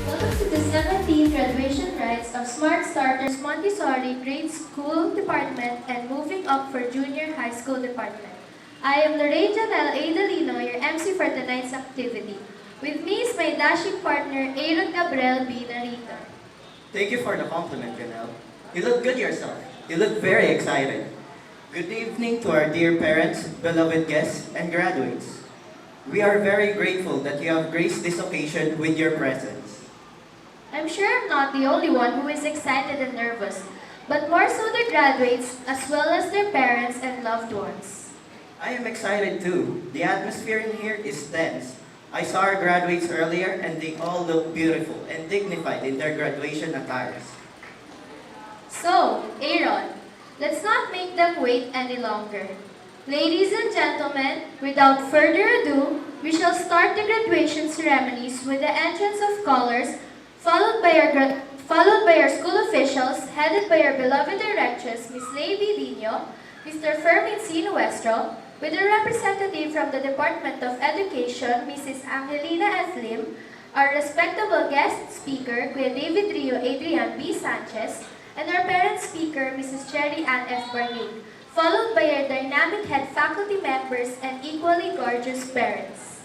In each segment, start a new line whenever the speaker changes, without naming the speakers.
Welcome to the 17th graduation rites of Smart Starters Montessori Grade School Department and moving up for Junior High School Department. I am Lorraine Janelle Adelino, your MC for tonight's activity. With me is my dashing partner, Aaron Gabriel B. Narita.
Thank you for the compliment, Janelle. You look good yourself. You look very excited. Good evening to our dear parents, beloved guests, and graduates. We are very grateful that you have graced this occasion with your presence.
I'm sure I'm not the only one who is excited and nervous, but more so the graduates as well as their parents and loved ones.
I am excited too. The atmosphere in here is tense. I saw our graduates earlier and they all look beautiful and dignified in their graduation attires.
So, Aaron, let's not make them wait any longer. Ladies and gentlemen, without further ado, we shall start the graduation ceremonies with the entrance of colors, followed by our school officials, headed by our beloved directress, Ms. Lady Dino, Mr. Fermin C. Nuestro, with a representative from the Department of Education, Mrs. Angelina F. Lim, our respectable guest speaker, Kuya David Rio Adrian B. Sanchez, and our parent speaker, Mrs. Cherry Ann F. Barnig, followed by our dynamic head faculty members and equally gorgeous parents.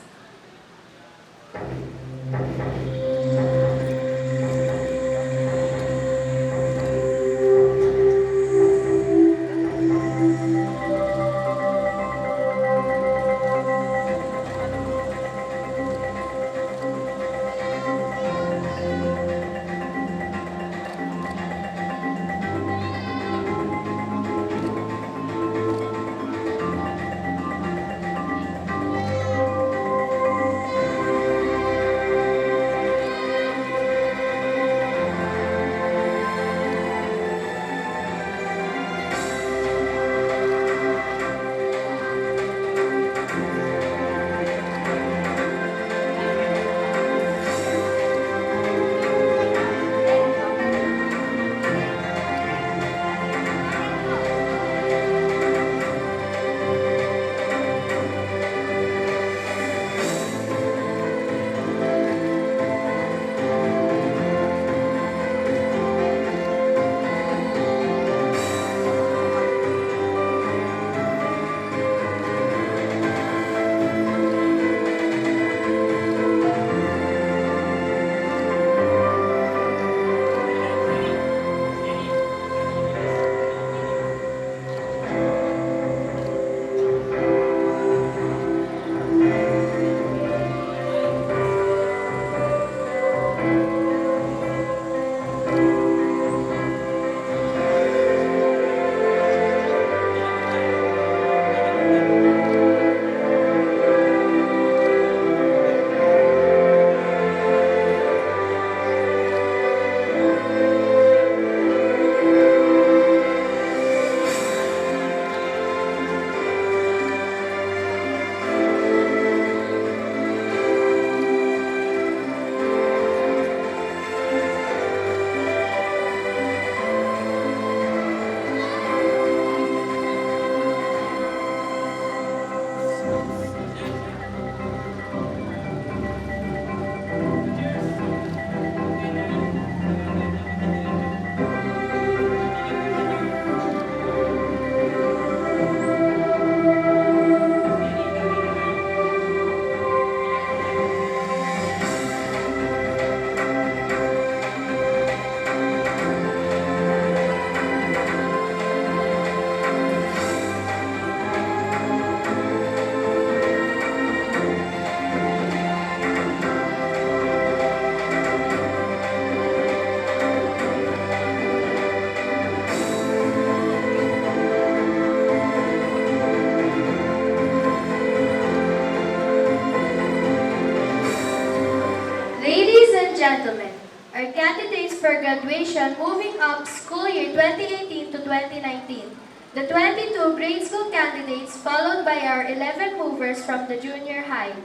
gentlemen, our candidates for graduation moving up school year 2018 to 2019. The 22 grade school candidates followed by our 11 movers from the junior high.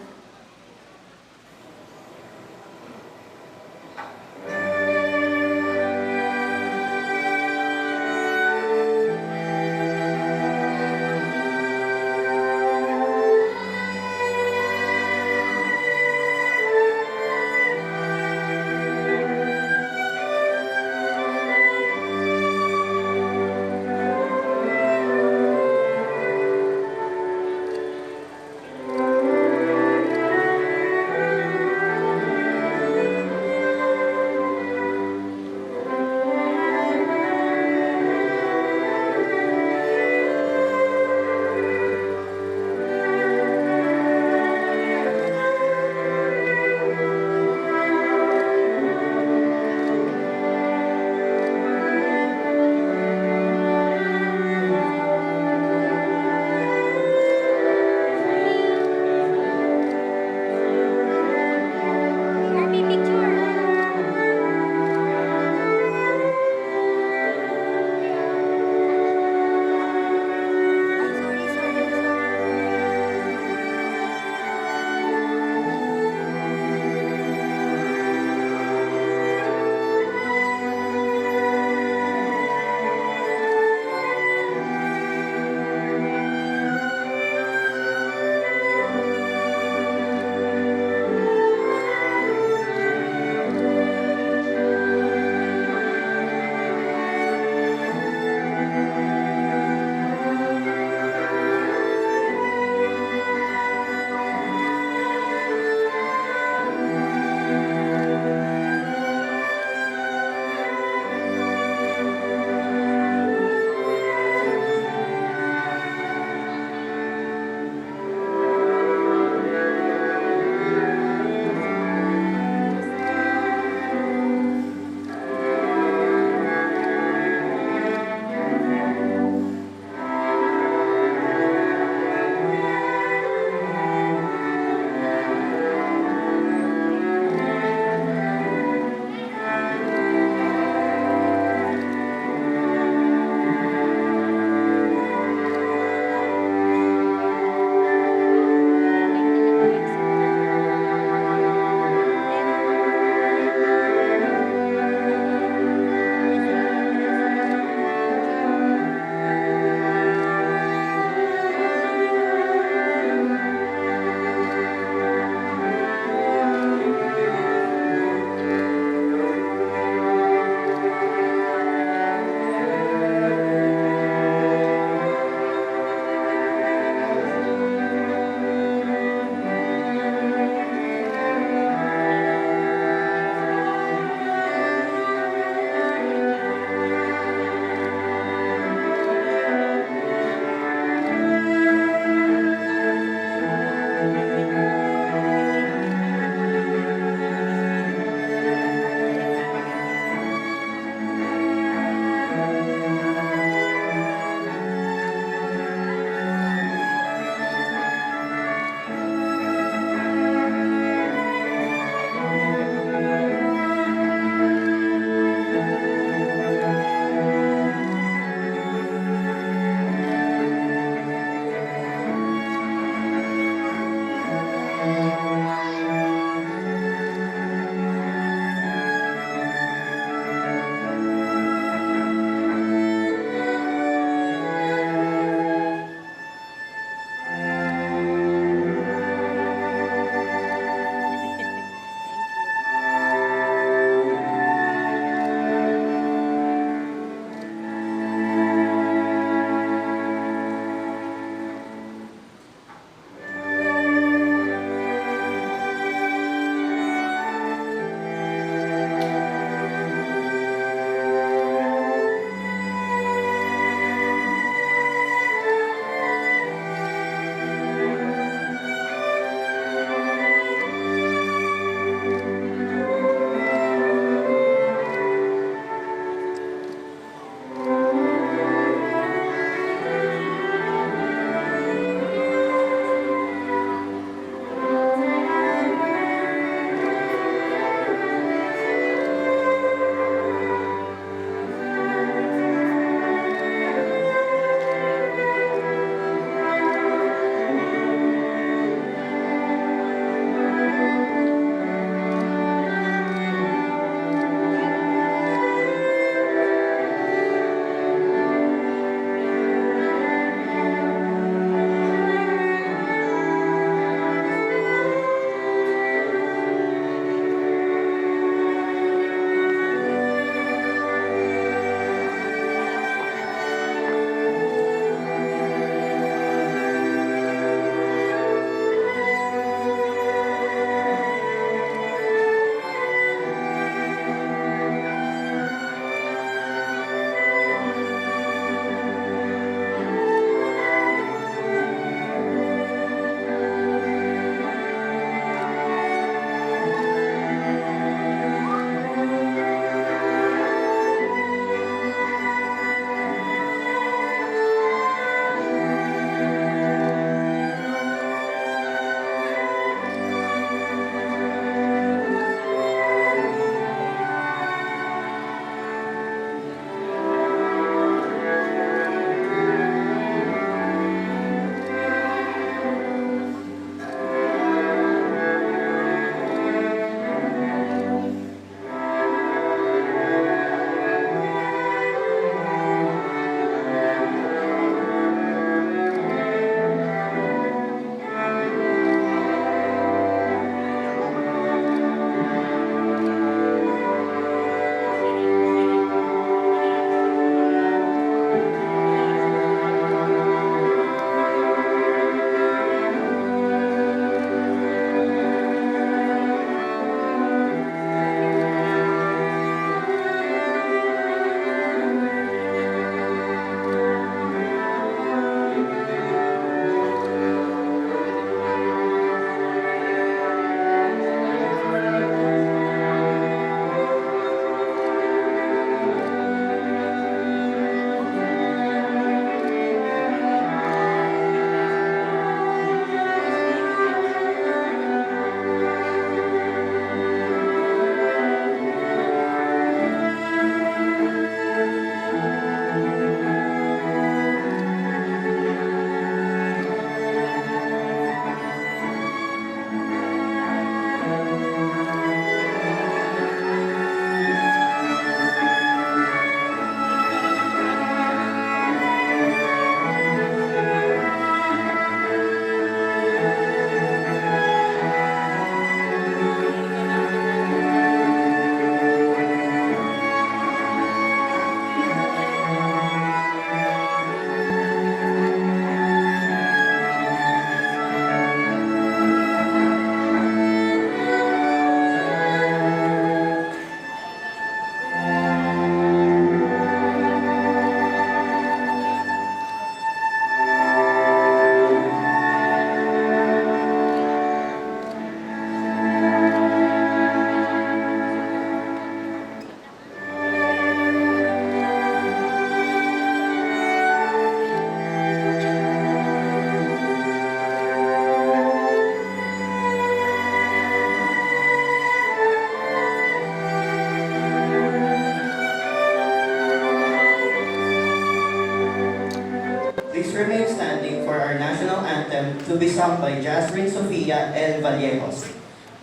to be sung by Jasmine Sofia El Vallejos.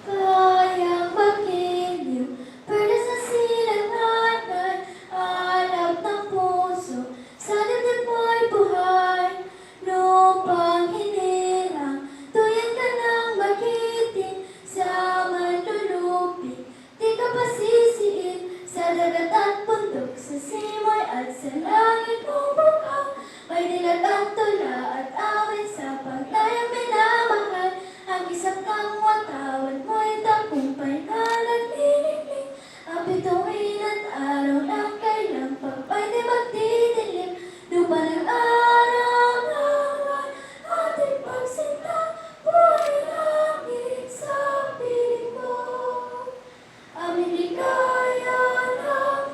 Kayang magiliw, pero sa silangan hanap ng puso, sa dibdib mo'y buhay, lupang hinirang, tuyan ka ng magiting, sa manlulupig, di ka pasisiin, sa dagat at bundok, sa simoy at sa langit mong bukal, may dilat ang tula at awit sa paglayang minamahal, ang isang kang watawat mo'y tagumpay na naglilingling. Ang bituin at araw ng kailang pagpay di magdidilim. Lupa ng araw-araw ating pagsinta, buhay langit sa piling mo. Aming ligaya ng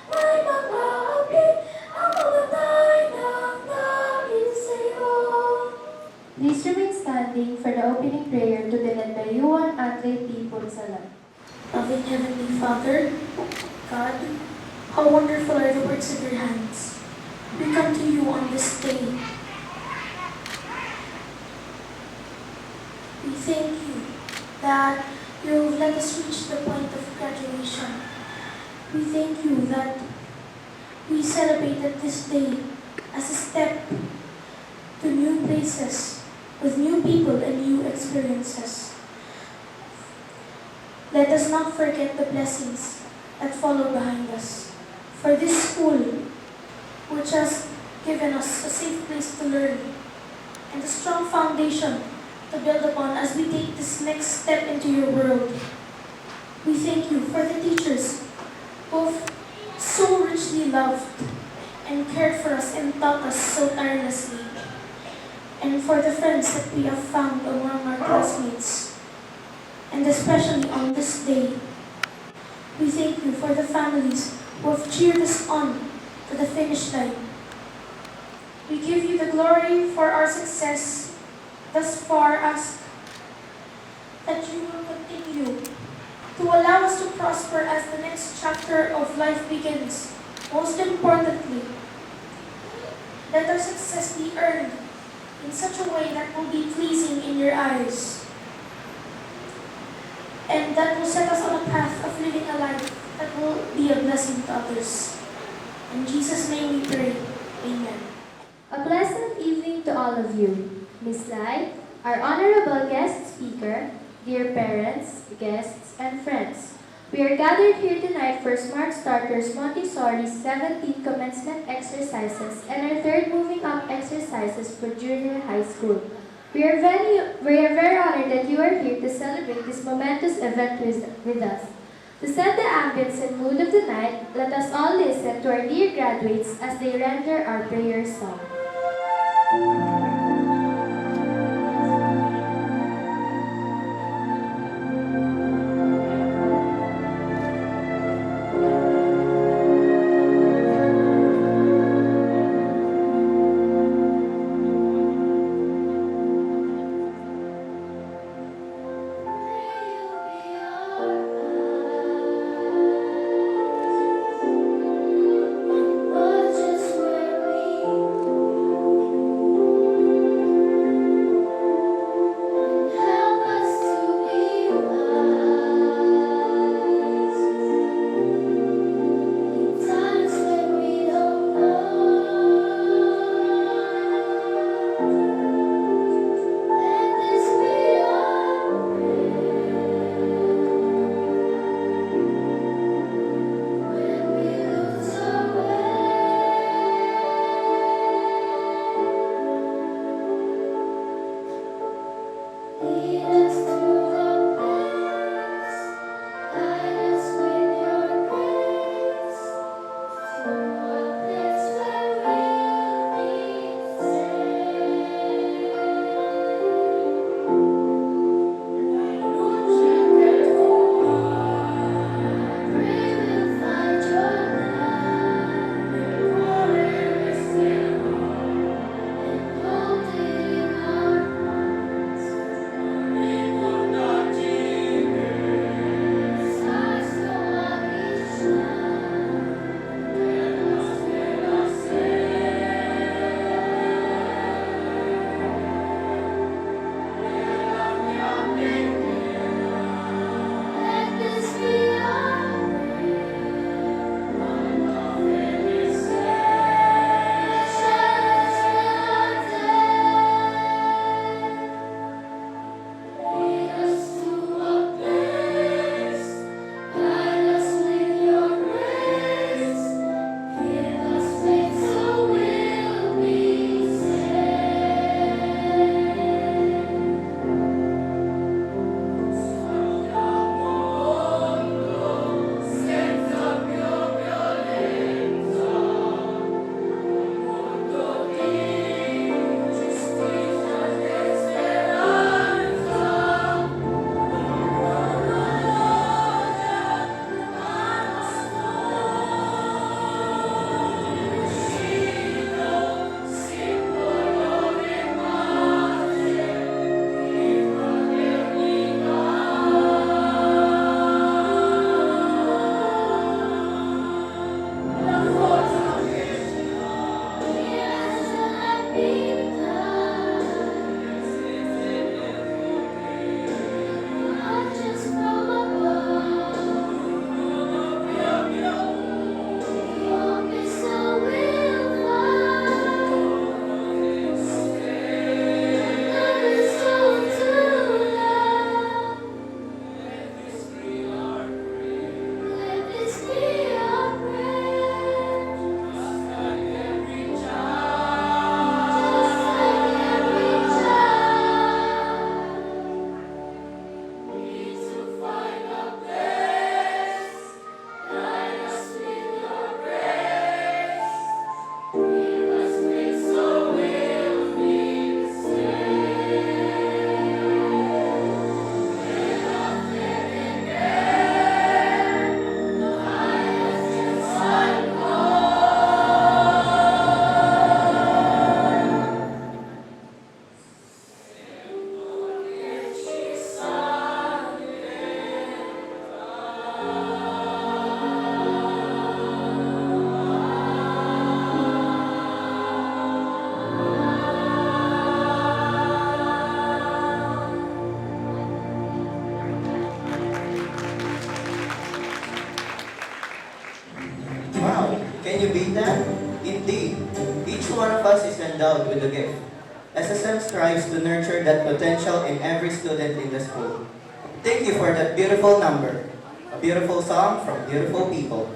may mga api, ang mamatay ng dahil sa'yo. Please remain standing for the opening prayer to be led by Juan Andre P. Ponsalan.
Loving Heavenly Father, God, how wonderful are the works of your hands. We come to you on this day. We thank you that you let us reach the point of graduation. We thank you that we celebrated this day as a step to new places, with new people and new experiences. Let us not forget the blessings that follow behind us. For this school, which has given us a safe place to learn and a strong foundation to build upon as we take this next step into your world. We thank you for the teachers who have so richly loved and cared for us and taught us so tirelessly, and for the friends that we have found among our classmates, and especially on this day. We thank you for the families who have cheered us on to the finish line. We give you the glory for our success thus far, ask that you will continue to allow us to prosper as the next chapter of life begins. Most importantly, let our success be earned in such a way that will be pleasing in your eyes, and that will set us on a path of living a life that will be a blessing to others. In Jesus' name we pray. Amen.
A pleasant evening to all of you. Miss Lai, our honorable guest speaker, dear parents, guests, and friends. We are gathered here tonight for Smart Starters Montessori's 17th commencement exercises and our third moving up exercises for junior high school. We are very honored that you are here to celebrate this momentous event with us. To set the ambience and mood of the night, let us all listen to our dear graduates as they render our prayer song.
you beat that? Indeed, each one of us is endowed with a gift. SSM strives to nurture that potential in every student in the school. Thank you for that beautiful number. A beautiful song from beautiful people.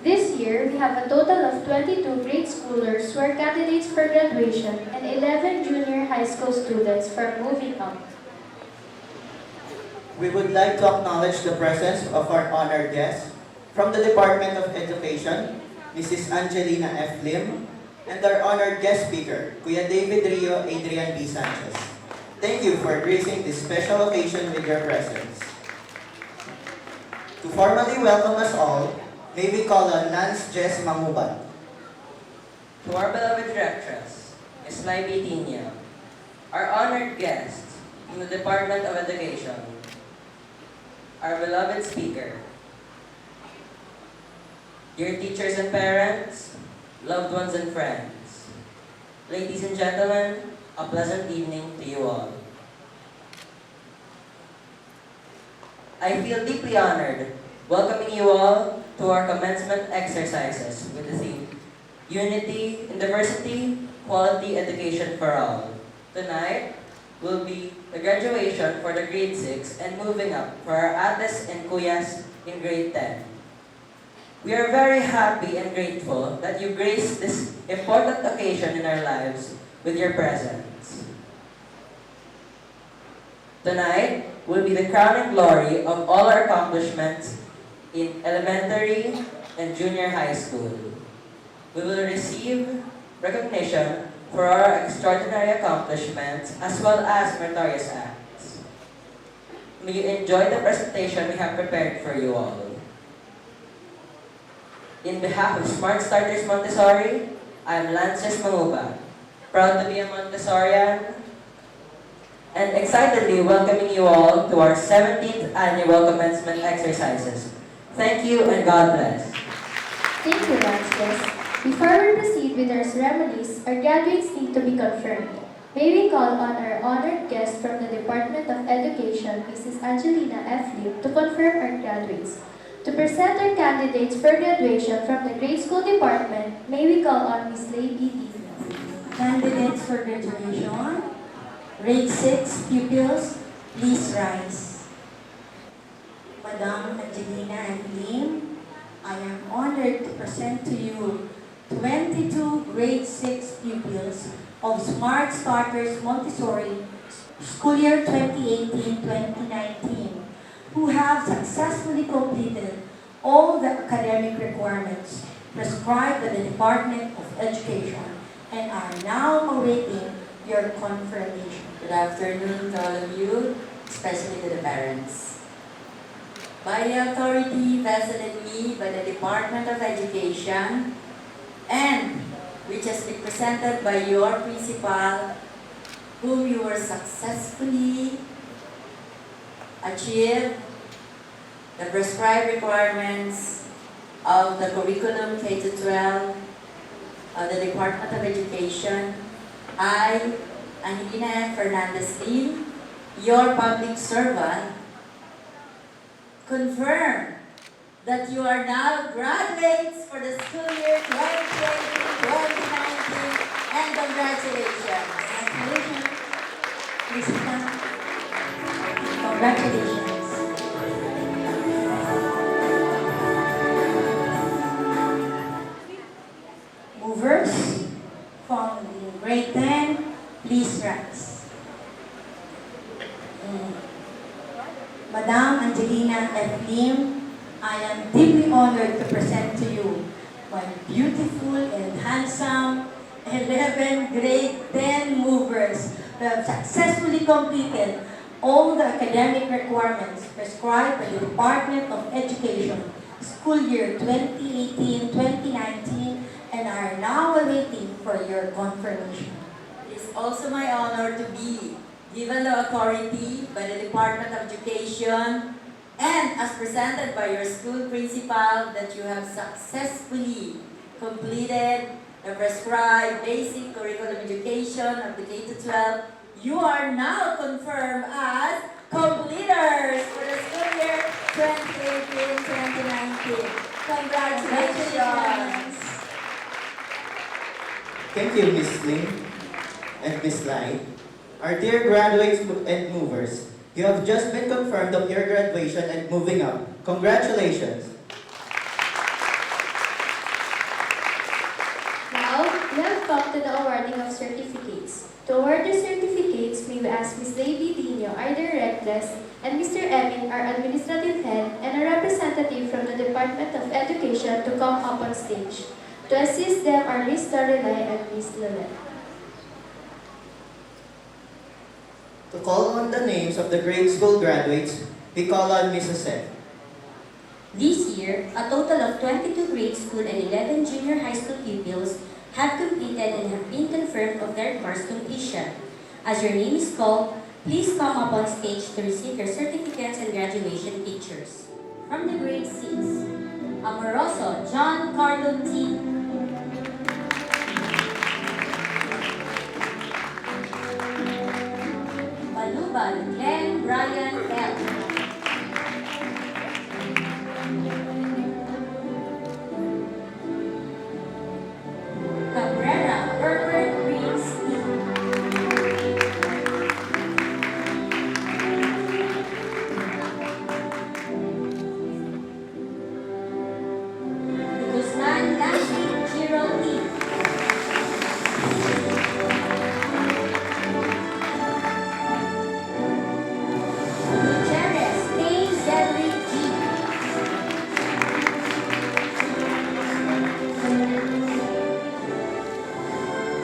This year, we have a total of 22 grade schoolers who are candidates for graduation and 11 junior high school students for moving up.
We would like to acknowledge the presence of our honored guests from the Department of Education, Mrs. Angelina F. Lim, and our honored guest speaker, Kuya David Rio Adrian B. Sanchez. Thank you for gracing this special occasion with your presence. To formally welcome us all, may we call on Nance Jess Mangubat.
To our beloved directress, Ms. Lybie Tinia, our honored guests from the Department of Education, our beloved speaker, dear teachers and parents, loved ones and friends, ladies and gentlemen, a pleasant evening to you all. I feel deeply honored welcoming you all to our commencement exercises with the theme Unity in Diversity, Quality Education for All. Tonight will be the graduation for the grade 6 and moving up for our ates and kuyas in grade 10. We are very happy and grateful that you graced this important occasion in our lives with your presence. Tonight will be the crowning glory of all our accomplishments in elementary and junior high school. We will receive recognition for our extraordinary accomplishments as well as meritorious acts. May you enjoy the presentation we have prepared for you all. In behalf of Smart Starters Montessori, I am Lances Manguba, proud to be a Montessorian and excitedly welcoming you all to our 17th annual commencement exercises. Thank you and God bless.
Thank you, Lances. Before we proceed with our ceremonies, our graduates need to be confirmed. May we call on our honored guest from the Department of Education, Mrs. Angelina F. Lim, to confirm our graduates. To present our candidates for graduation from the grade school department, may we call on Ms. Lady Dino.
Candidates for graduation, grade 6 pupils, please rise. Madam Angelina F. Lim, I am honored to present to you 22 grade 6 pupils of Smart Starters Montessori school year 2018-2019 who have successfully completed all the academic requirements prescribed by the Department of Education and are now awaiting your confirmation.
Good afternoon to all of you, especially to the parents. By the authority vested in me by the Department of Education and which has been presented by your principal, whom you were successfully achieve the prescribed requirements of the curriculum K-12 of the Department of Education, I, Angelina Fernandez Lim, your public servant, confirm that you are now graduates for the school year 2018-2019, and congratulations.
Congratulations. Please stand. Congratulations. Movers from grade 10, please rise. Madam Angelina F. Lim, I am deeply honored to present to you my beautiful and handsome 11 grade 10 movers who have successfully completed all the academic requirements prescribed by the Department of Education school year 2018-2019 and are now awaiting for your confirmation.
It is also my honor to be given the authority by the Department of Education and as presented by your school principal that you have successfully completed the prescribed basic curriculum education of the K-12. You are now confirmed as completers for the school year 2018-2019. Congratulations.
Thank you, Miss Ling and Miss Lai. Our dear graduates and movers, you have just been confirmed of your graduation and moving up. Congratulations!
Now, we have come to the awarding of certificates. To award the certificates, may we ask Ms. Davy Dino, our directress, and Mr. Emin, our administrative head, and a representative from the Department of Education to come up on stage. To assist them are Ms. Lorelai and Ms. Lilette.
To call on the names of the grade school graduates, we call on Mrs. F.
This year, a total of 22 grade school and 11 junior high school pupils have completed and have been confirmed of their course completion. As your name is called, please come up on stage to receive your certificates and graduation pictures. From the grade 6, Amoroso John Carlo T. Baluban Glenn Brian L. Cabrera Herbert Reeves E. Guzman Nancy Giro E. Gutierrez Kane Zedric G.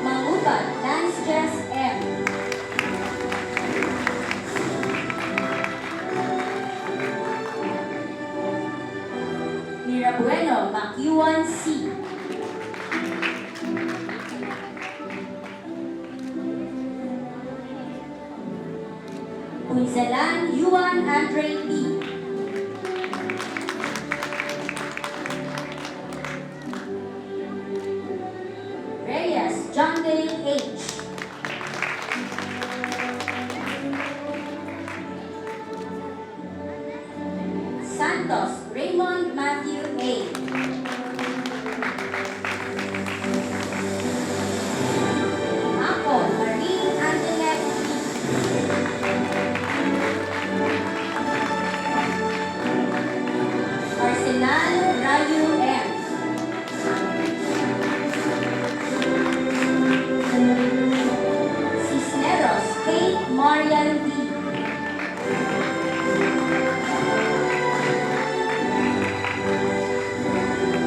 Mangubat Lance Jess M. Mirabueno Makiwan C. Punzalan Yuan Andre P. Reyes John Dale H. Santos Raymond Matthew A. Ako Marie Antoinette P. Arsenal Rayu M. Cisneros Kate Marian V.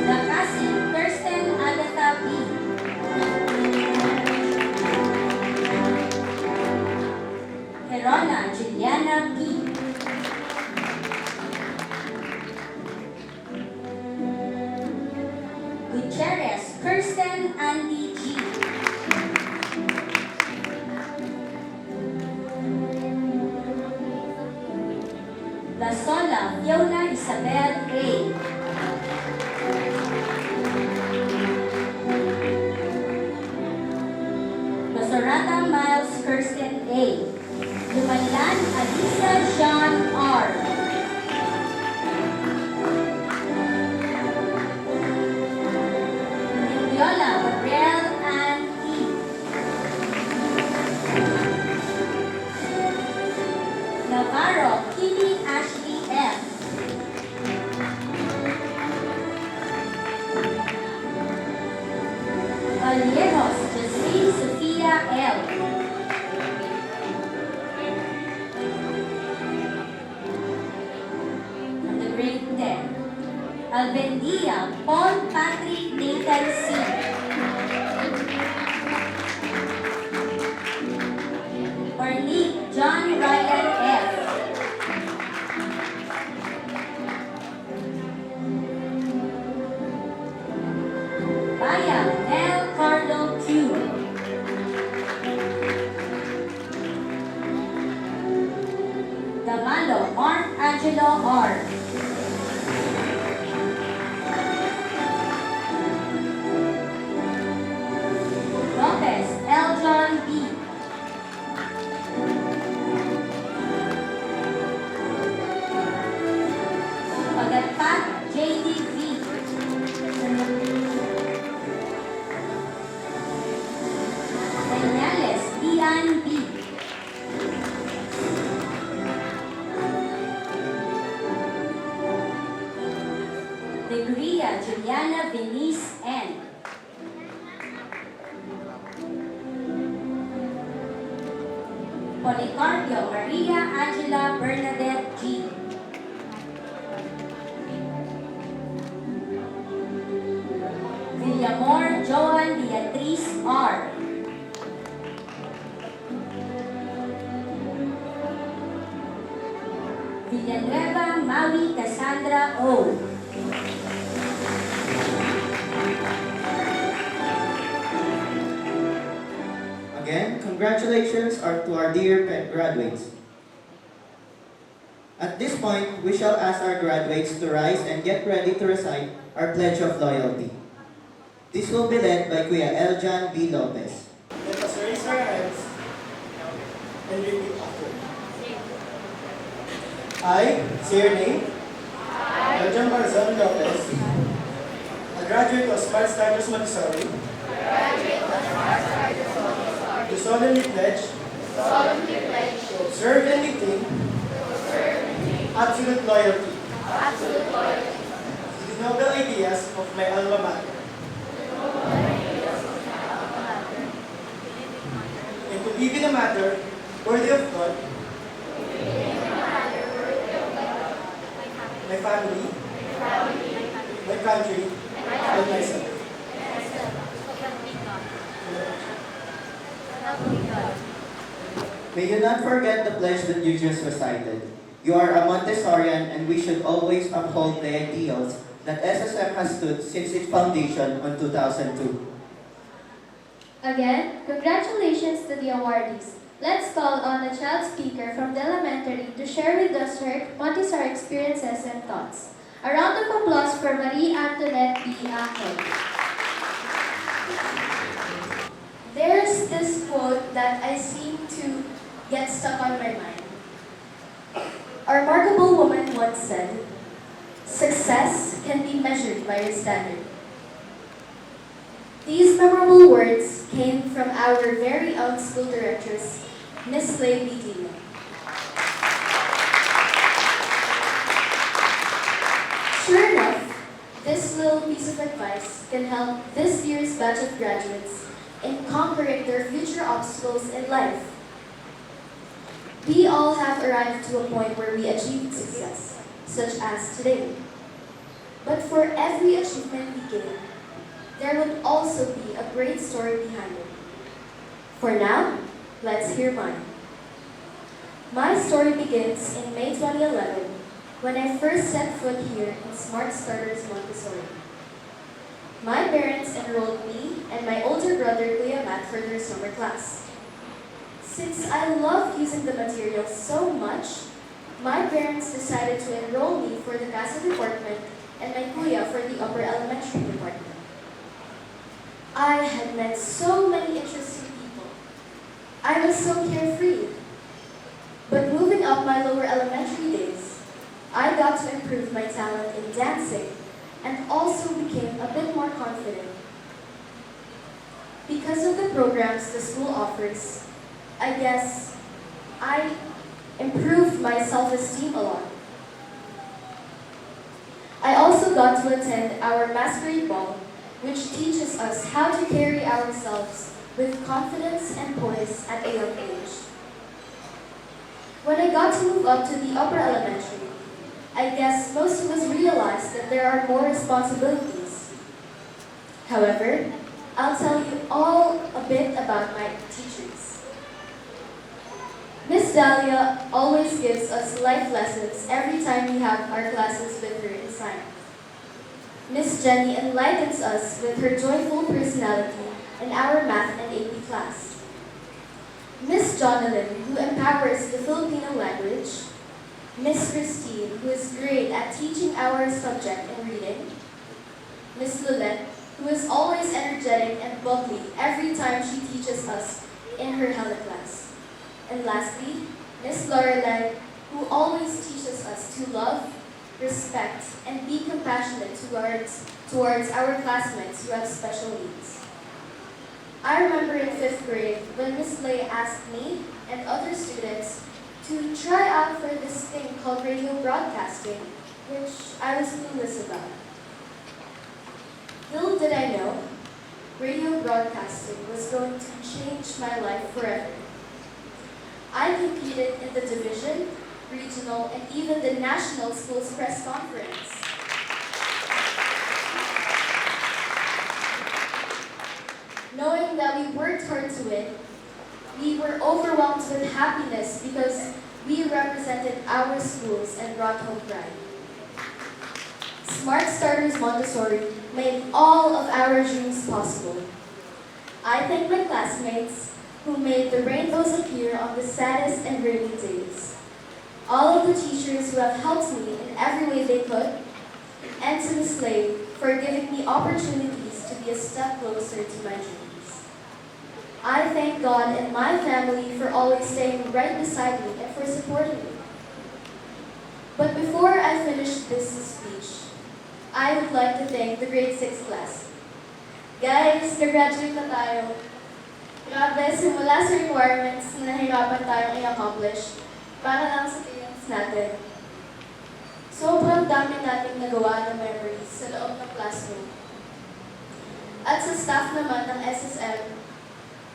Nakasi Kirsten Agatha B. Herona Juliana P. Gutierrez Kirsten Andy G. La Sola Fiona Isabel A. Losorata Miles Kirsten A. Lumanlan Alisa Jean R. Viola Gabriel Ann E. Navarro Kitty Ashley F. Vallejos Jasmine Sofia L. From the grade 10. Albendia Paul Patrick Nathan C. Ornique John Ryan F. Bayang Nel Carlo Q. Damalo Mark Angelo R. Lopez Eljon B. Pagatpat JD V. Degria Juliana Venice N. Policarpio Maria Angela Bernadette G. Villamor Joan Beatriz R. Villanueva Maui Cassandra O.
Again, congratulations are to our dear graduates. At this point, we shall ask our graduates to rise and get ready to recite our Pledge of Loyalty. This will be led by Kuya Eljan B. Lopez.
Let us raise our hands and repeat after me. I, say your name, Eljan Barzan Lopez, a graduate of Smart Studies Montessori, do solemnly pledge to observe and maintain absolute loyalty to the noble ideas of my alma mater, and to live in a manner worthy of God, my family, my country, and myself.
May you not forget the pledge that you just recited. You are a Montessorian and we should always uphold the ideals that SSM has stood since its foundation on 2002.
Again, congratulations to the awardees. Let's call on a child speaker from the elementary to share with us her Montessori experiences and thoughts. A round of applause for Marie Antoinette B. Angel.
There's this quote that I seem to get stuck on my mind. A remarkable woman once said, "Success can be measured by your standard." These memorable words came from our very own school directress, Miss Lady Dino. Sure enough, this little piece of advice can help this year's batch of graduates in conquering their future obstacles in life. We all have arrived to a point where we achieved success, such as today. But for every achievement we gain, there would also be a great story behind it. For now, let's hear mine. My story begins in May 2011, when I first set foot here in Smart Starters Montessori. My parents enrolled me and my older brother Kuya Matt for their summer class. Since I loved using the material so much, my parents decided to enroll me for the CASA department and my kuya for the upper elementary department. I had met so many interesting people. I was so carefree. But moving up my lower elementary days, I got to improve my talent in dancing and also became a bit more confident. Because of the programs the school offers, I guess I improved my self-esteem a lot. I also got to attend our masquerade ball, which teaches us how to carry ourselves with confidence and poise at a young age. When I got to move up to the upper elementary, I guess most of us realized that there are more responsibilities. However, I'll tell you all a bit about my teachers. Miss Dahlia always gives us life lessons every time we have our classes with her in science. Miss Jenny enlightens us with her joyful personality in our math and AP class. Miss Jonalyn, who empowers the Filipino language. Miss Christine, who is great at teaching our subject in reading. Miss Lulette, who is always energetic and bubbly every time she teaches us in her Hella class. And lastly, Miss Lorelai, who always teaches us to love, respect, and be compassionate towards our classmates who have special needs. I remember in 5th grade when Miss Lay asked me and other students to try out for this thing called radio broadcasting, which I was clueless about.
Little did I know, radio broadcasting was going to change my life forever. I competed in the division, regional, and even the national schools press conference. Knowing that we worked hard to win, we were overwhelmed with happiness because we represented our schools and brought home pride. Smart Starters Montessori made all of our dreams possible. I thank my classmates who made the rainbows appear on the saddest and rainy days. All of the teachers who have helped me in every way they could, and to Miss Slade for giving me opportunities to be a step closer to my dreams. I thank God and my family for always staying right beside me and for supporting me. But before I finish this speech, I would like to thank the grade 6 class. Guys, graduate na tayo. Grabe, simula sa requirements na nahirapan tayong i-accomplish para lang sa feelings natin. Sobrang dami nating nagawa ng memories sa loob ng classroom. At sa staff naman ng SSM,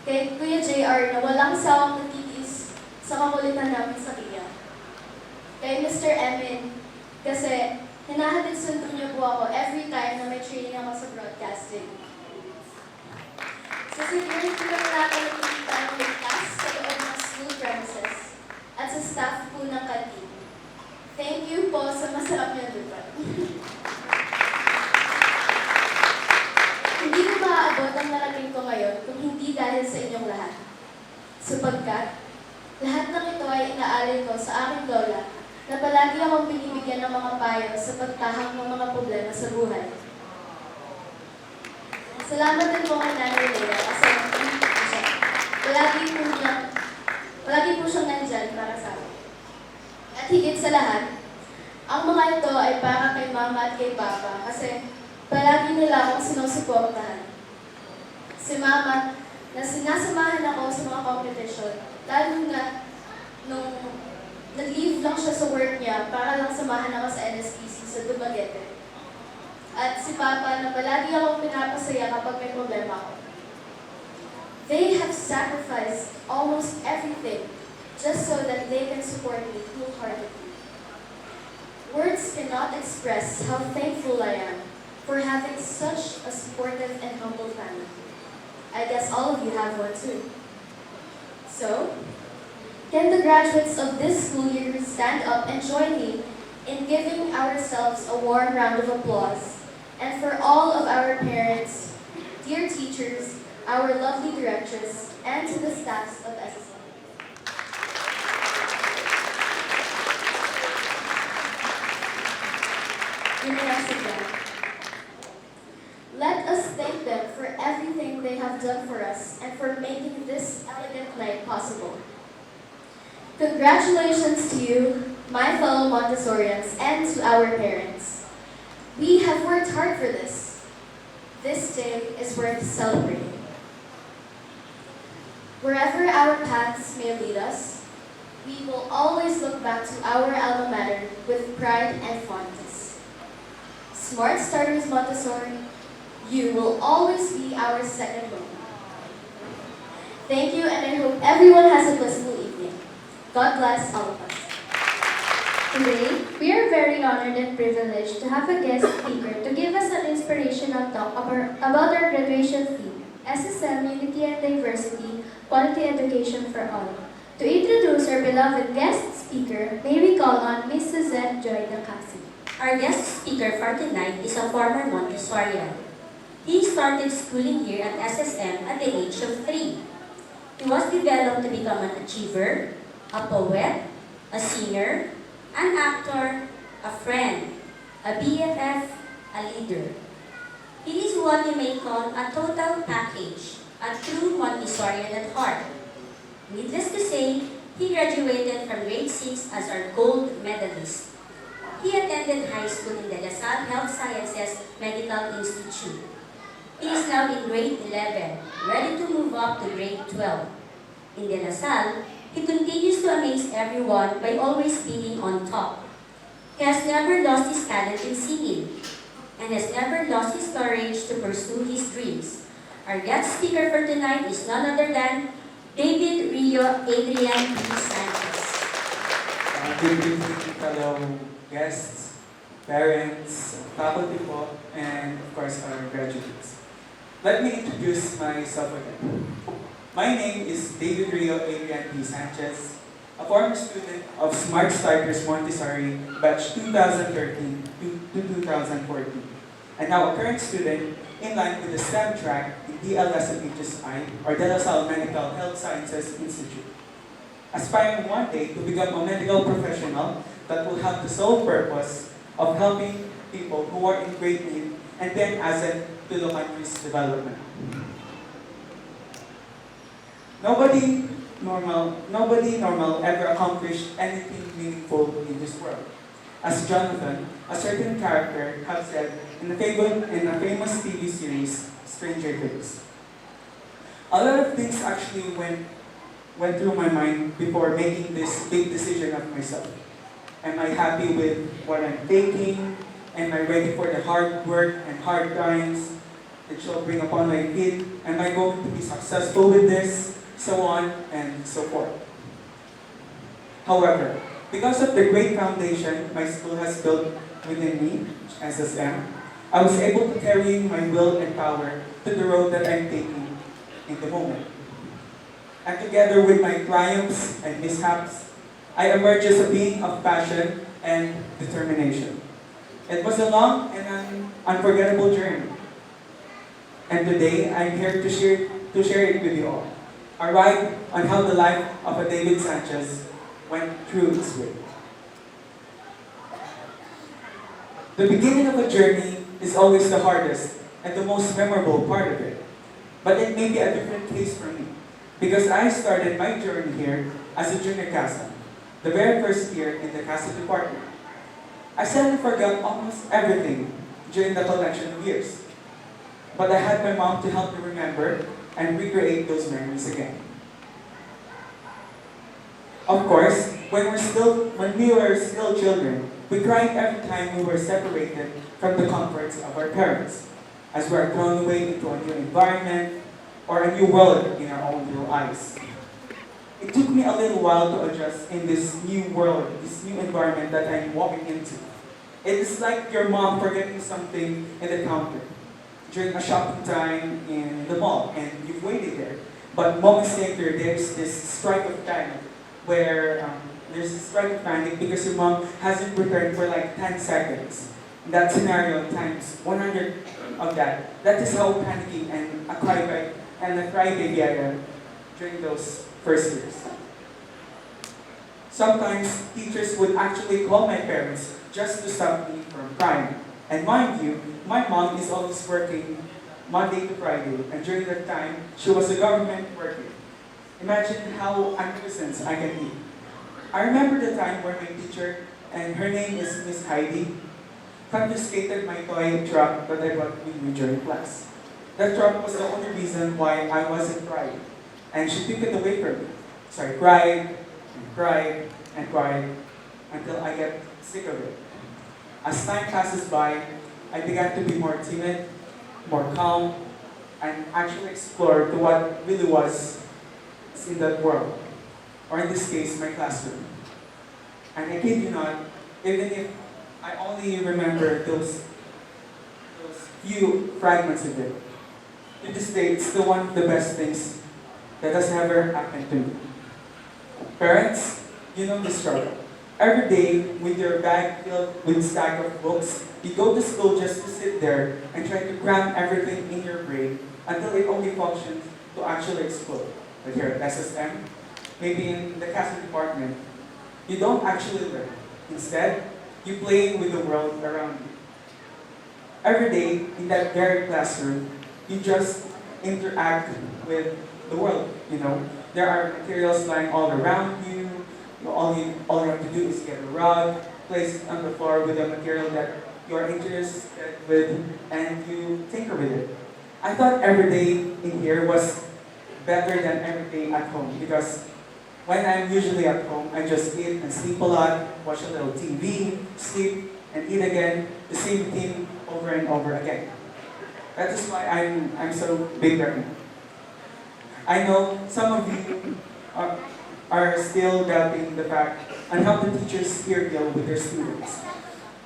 kay Kuya JR na walang sawang natitis sa kakulitan namin sa KIA. Kay Mr. Emin, kasi hinahatid sundo niyo po ako every time na may training ako sa broadcasting. Sa security naman natin nakikita ng ligtas sa loob ng school premises at sa staff po ng kantin. Thank you po sa masarap niyo lupa. Hindi ko maaabot ang narating ko ngayon kung hindi dahil sa inyong lahat. Sapagkat, lahat ng ito ay inaalay ko sa aking lola na palagi akong binibigyan ng mga payo sa pagtahak ng mga problema sa buhay. Salamat din po kay Nanay Lea kasi palagi po siyang nandyan para sa akin. At higit sa lahat, ang mga ito ay para kay Mama at kay Papa kasi palagi nila akong sinusuportahan. Si Mama, na sinasamahan ako sa mga competition, lalo na nung nag-leave lang siya sa work niya para lang samahan ako sa NSPC sa Dumaguete. At si Papa na palagi akong pinapasaya kapag may problema ako. They have sacrificed almost everything just so that they can support me wholeheartedly. Words cannot express how thankful I am for having such a supportive and humble family. I guess all of you have one too. So, can the graduates of this school year stand up and join me in giving ourselves a warm round of applause, and for all of our parents, dear teachers, our lovely directors, and to the staffs of SSM. You may now sit down. Let us thank them for everything they have done for us and for making this elegant night possible. Congratulations to you, my fellow Montessorians, and to our parents. We have worked hard for this. This day is worth celebrating. Wherever our paths may lead us, we will always look back to our alma mater with pride and fondness. Smart Starters Montessori, you will always be our second home. Thank you, and I hope everyone has a blissful evening. God bless all of us.
Today, we are very honored and privileged to have a guest speaker to give us an inspirational talk about our graduation theme, SSM Unity and Diversity, Quality Education for All. To introduce our beloved guest speaker, may we call on Ms. Suzette Joy Dacasi.
Our guest speaker for tonight is a former Montessorian. He started schooling here at SSM at the age of 3. He was developed to become an achiever, a poet, a singer, an actor, a friend, a BFF, a leader. He is what you may call a total package, a true Montessorian at heart. Needless to say, he graduated from grade 6 as our gold medalist. He attended high school in the La Salle Health Sciences Medical Institute. He is now in grade 11, ready to move up to grade 12. In De La Salle, he continues to amaze everyone by always being on top. He has never lost his talent in singing. and has never lost his courage to pursue his dreams. Our guest speaker for tonight is none other than David Rio Adrian P. Sanchez.
Good evening, fellow guests, parents, faculty po, and of course our graduates. Let me introduce myself again. My name is David Rio Adrian P. Sanchez, a former student of Smart Starters Montessori batch 2013 to 2014, and now a current student in line with the STEM track in DLSMHSI, or De La Salle Medical Health Sciences Institute, aspiring one day to become a medical professional that will have the sole purpose of helping people who are in great need and then asset to the country's development. Nobody normal ever accomplished anything meaningful in this world. As Jonathan, a certain character, have said in a famous TV series, Stranger Things. A lot of things actually went through my mind before making this big decision of myself. Am I happy with what I'm taking? Am I ready for the hard work and hard times that shall bring upon my kid? Am I going to be successful with this? So on and so forth. However, because of the great foundation my school has built within me, SSM, I was able to carry my will and power to the road that I'm taking in the moment. And together with my triumphs and mishaps, I emerged as a being of passion and determination. It was a long and unforgettable journey. And today, I'm here to share it with you all. A ride on how the life of a David Sanchez went through its way. The beginning of a journey is always the hardest and the most memorable part of it. But it may be a different case for me, because I started my journey here as a junior CASA, the very first year in the CASA department. I suddenly forgot almost everything during the collection of years. But I had my mom to help me remember and recreate those memories again. Of course, when we were still children, we cried every time we were separated from the comforts of our parents, as we are thrown away into a new environment or a new world in our own little eyes. It took me a little while to adjust in this new world, this new environment that I'm walking into. It is like your mom forgetting something in the counter during a shopping time in the mall, and you've waited there. But moments later, there's this strike of panic because your mom hasn't returned for like 10 seconds. That scenario times 100 of that. That is how panicky and a crybaby I am during those first years. Sometimes teachers would actually call my parents just to stop me from crying. And mind you, my mom is always working Monday to Friday, and during that time, she was a government worker. Imagine how unpleasant I can be. I remember the time where my teacher, and her name is Miss Heidi, confiscated my toy truck that I brought with me during class. That truck was the only reason why I wasn't crying, and she took it away from me. So I cried, and cried, and cried, until I get sick of it. As time passes by, I began to be more timid, more calm, and actually explore to what really was in that world, or in this case, my classroom. And I kid you not, even if I only remember those few fragments of it, to this day, it's still one of the best things that has ever happened to me. Parents, you know the struggle. Every day, with your bag filled with stack of books, you go to school just to sit there and try to cram everything in your brain until it only functions to actually explode. But here at SSM, maybe in the CASA department, you don't actually learn. Instead, you play with the world around you. Every day, in that very classroom, you just interact with the world, you know. There are materials lying all around you. All you have to do is get a rug, place it on the floor with a material that you're interested with, and you tinker with it. I thought every day in here was better than every day at home, because when I'm usually at home, I just eat and sleep a lot, watch a little TV, sleep, and eat again, the same thing over over and over again. That is why I'm so big right now. I know some of you are still doubting the fact on how the teachers here deal with their students.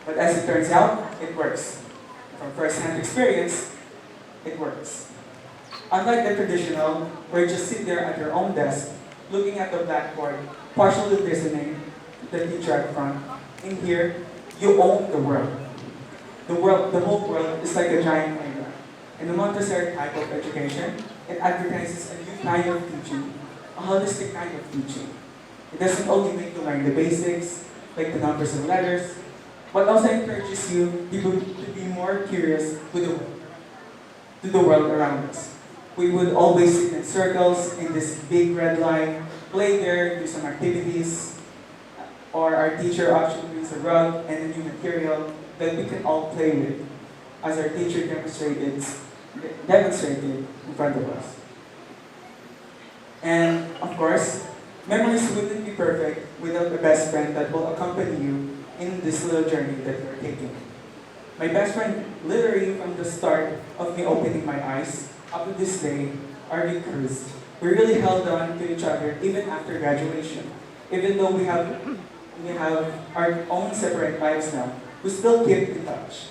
But as it turns out, it works. From first-hand experience, it works. Unlike the traditional, where you just sit there at your own desk, looking at the blackboard, partially listening to the teacher at front, in here, you own the world. The whole world is like a giant playground. In the Montessori type of education, it advertises a new kind of teaching, a holistic kind of teaching. It doesn't only make you learn the basics, like the numbers and letters, but also encourages you to be more curious with the world around us. We would always sit in circles in this big red line, play there, do some activities, or our teacher actually brings a rug and a new material that we can all play with, as our teacher demonstrated in front of us. And of course, memories wouldn't be perfect without a best friend that will accompany you in this little journey that you're taking. My best friend, literally from the start of me opening my eyes up to this day, are Rick Cruz. We really held on to each other even after graduation. Even though we have our own separate lives now, we still keep in touch.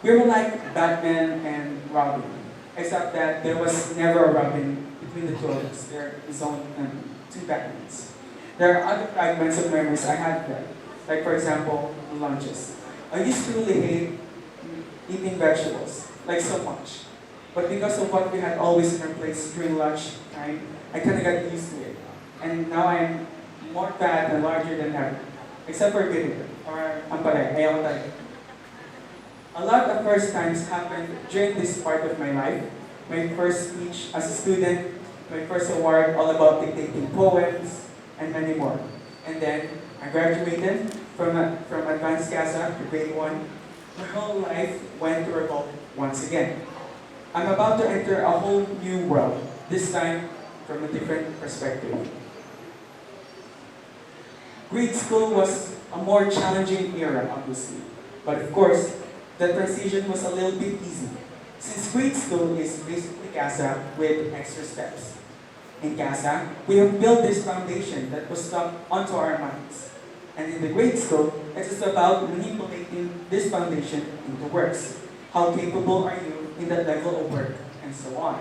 We were like Batman and Robin, except that there was never a Robin between the two of us. There is only two Batmans. There are other fragments of memories I had there, like for example, lunches. I used to really hate eating vegetables, like so much. But because of what we had always in our plates during lunch time, I kind of got used to it. And now I'm more fat and larger than ever, except for vinegar, or ampalaya, ayaw ko talaga. A lot of first times happened during this part of my life. My first speech as a student, my first award all about dictating poems, and many more. And then I graduated from advanced CASA to grade 1. My whole life went to revolt once again. I'm about to enter a whole new world, this time from a different perspective. Grade school was a more challenging era, obviously. But of course, the transition was a little bit easy, since grade school is basically CASA with extra steps. In CASA, we have built this foundation that was stuck onto our minds. And in the grade school, it is about manipulating this foundation into works. How capable are you in that level of work, and so on.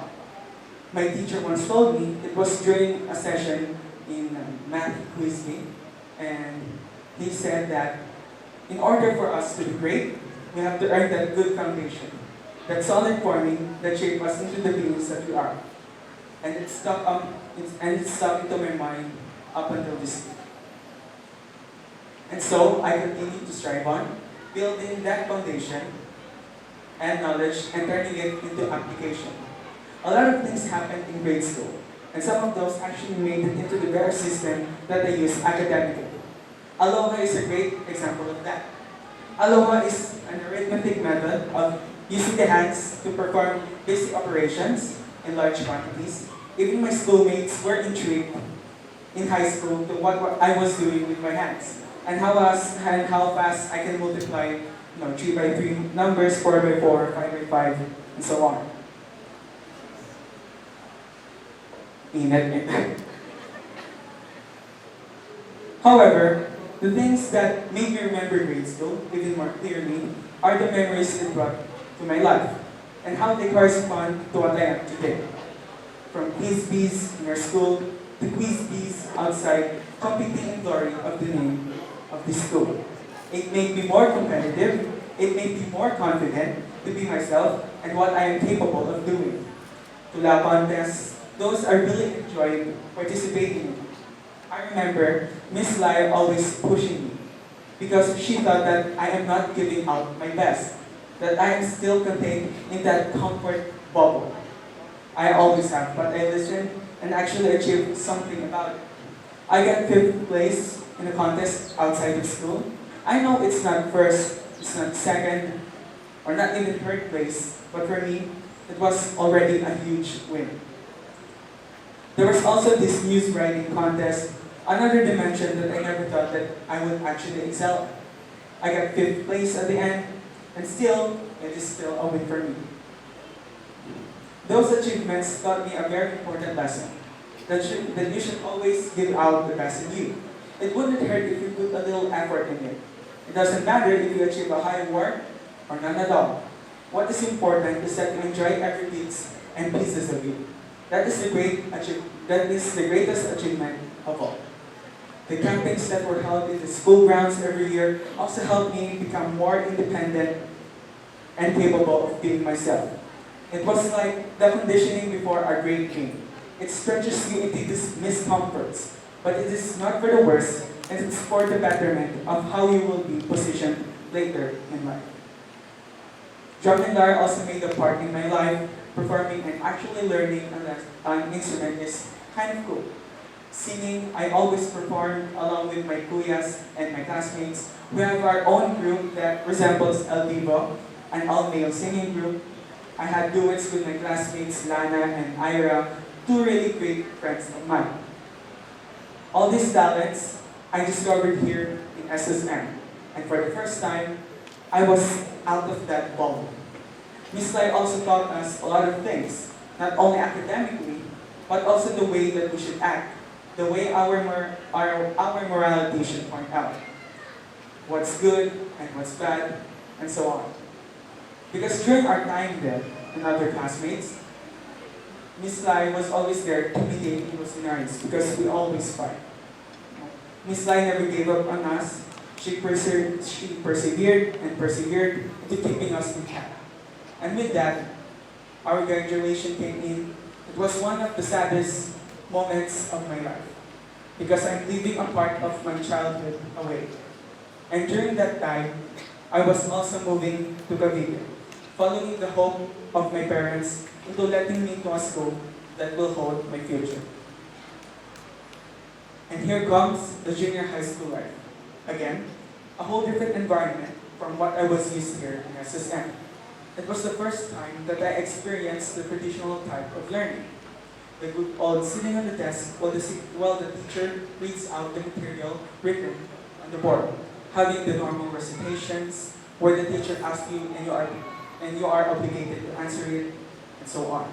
My teacher once told me, it was during a session in math quiz game, and he said that in order for us to be great, we have to earn that good foundation, that solid forming that shaped us into the beings that we are. And it stuck into my mind up until this day. And so I continue to strive on, building that foundation and knowledge and turning it into application. A lot of things happened in grade school, and some of those actually made it into the very system that I use academically. Aloha is a great example of that. Aloha is an arithmetic method of using the hands to perform basic operations in large quantities. Even my schoolmates were intrigued in high school to what I was doing with my hands, and how fast I can multiply 3 by 3 numbers, 4 by 4, 5 by 5, and so on. However, the things that made me remember grade school even more clearly are the memories it brought to my life, and how they correspond to what I am today. From quiz bees in our school to quiz bees outside, competing in glory of the name of the school. It made me more competitive, it made me more confident to be myself and what I am capable of doing. Tula contests, those I really enjoyed participating in. I remember Miss Lai always pushing me because she thought that I am not giving out my best, that I am still contained in that comfort bubble. I always have, but I listened and actually achieved something about it. I got 5th place in a contest outside of school. I know it's not first, it's not second, or not even 3rd place, but for me, it was already a huge win. There was also this news writing contest, another dimension that I never thought that I would actually excel. I got 5th place at the end, And still, it is still a win for me. Those achievements taught me a very important lesson, that you should always give out the best in you. It wouldn't hurt if you put a little effort in it. It doesn't matter if you achieve a high award or none at all. What is important is that you enjoy every piece and pieces of you. That is the greatest achievement of all. The campings that were held in the school grounds every year also helped me become more independent and capable of being myself. It was like the conditioning before a great game. It stretches you into these discomforts, but it is not for the worse, and it's for the betterment of how you will be positioned later in life. Drum and lyre also made a part in my life. Performing and actually learning an instrument is kind of cool. Singing, I always performed along with my kuyas and my classmates. We have our own group that resembles El Divo, an all-male singing group. I had duets with my classmates Lana and Ira, two really great friends of mine. All these talents I discovered here in SSM, and for the first time, I was out of that bubble. Miss Lai also taught us a lot of things, not only academically, but also the way that we should act, the way our morality should point out, what's good and what's bad, and so on. Because during our time there, and other classmates, Miss Lai was always there to mediate evil scenarios because we always fight. Miss Lai never gave up on us. She persevered and persevered into keeping us intact. And with that, our graduation came in. It was one of the saddest moments of my life because I'm leaving a part of my childhood away. And during that time, I was also moving to Cavite, following the hope of my parents into letting me to a school that will hold my future. And here comes the junior high school life. Again, a whole different environment from what I was used here in SSM. It was the first time that I experienced the traditional type of learning. The group all sitting on the desk while the teacher reads out the material written on the board, having the normal recitations where the teacher asks you and you are obligated to answer it, and so on.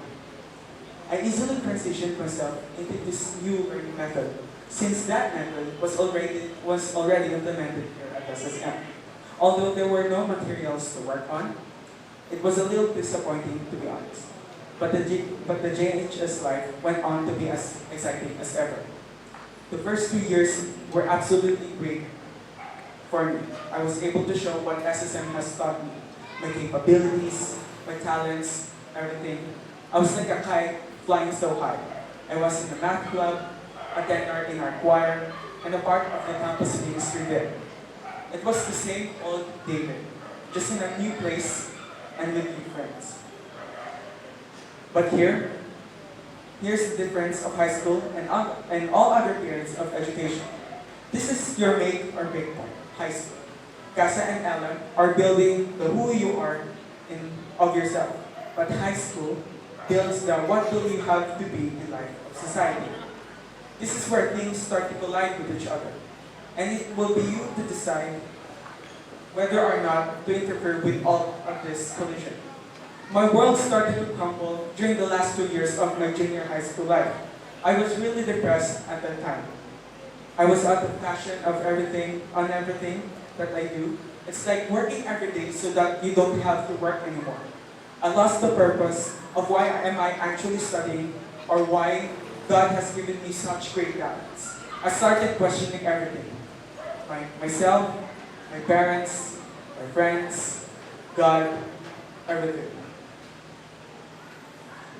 I easily transitioned myself into this new learning method since that method was already implemented here at SSM. Although there were no materials to work on, it was a little disappointing, to be honest. But the JHS life went on to be as exciting as ever. The first 2 years were absolutely great for me. I was able to show what SSM has taught me, my capabilities, my talents, everything. I was like a kite flying so high. I was in the math club, a tenor in our choir, and a part of the campus ministry there. It was the same old David, just in a new place and with new friends. But here's the difference of high school and all other periods of education. This is your make or break point, high school. Casa and Ella are building the who you are of yourself. But high school builds the what will you have to be in life of society. This is where things start to collide with each other. And it will be you to decide whether or not to interfere with all of this collision. My world started to crumble during the last 2 years of my junior high school life. I was really depressed at that time. I was out of passion on everything that I do. It's like working every day so that you don't have to work anymore. I lost the purpose of why am I actually studying or why God has given me such great talents. I started questioning everything. Myself, my parents, my friends, God, everything.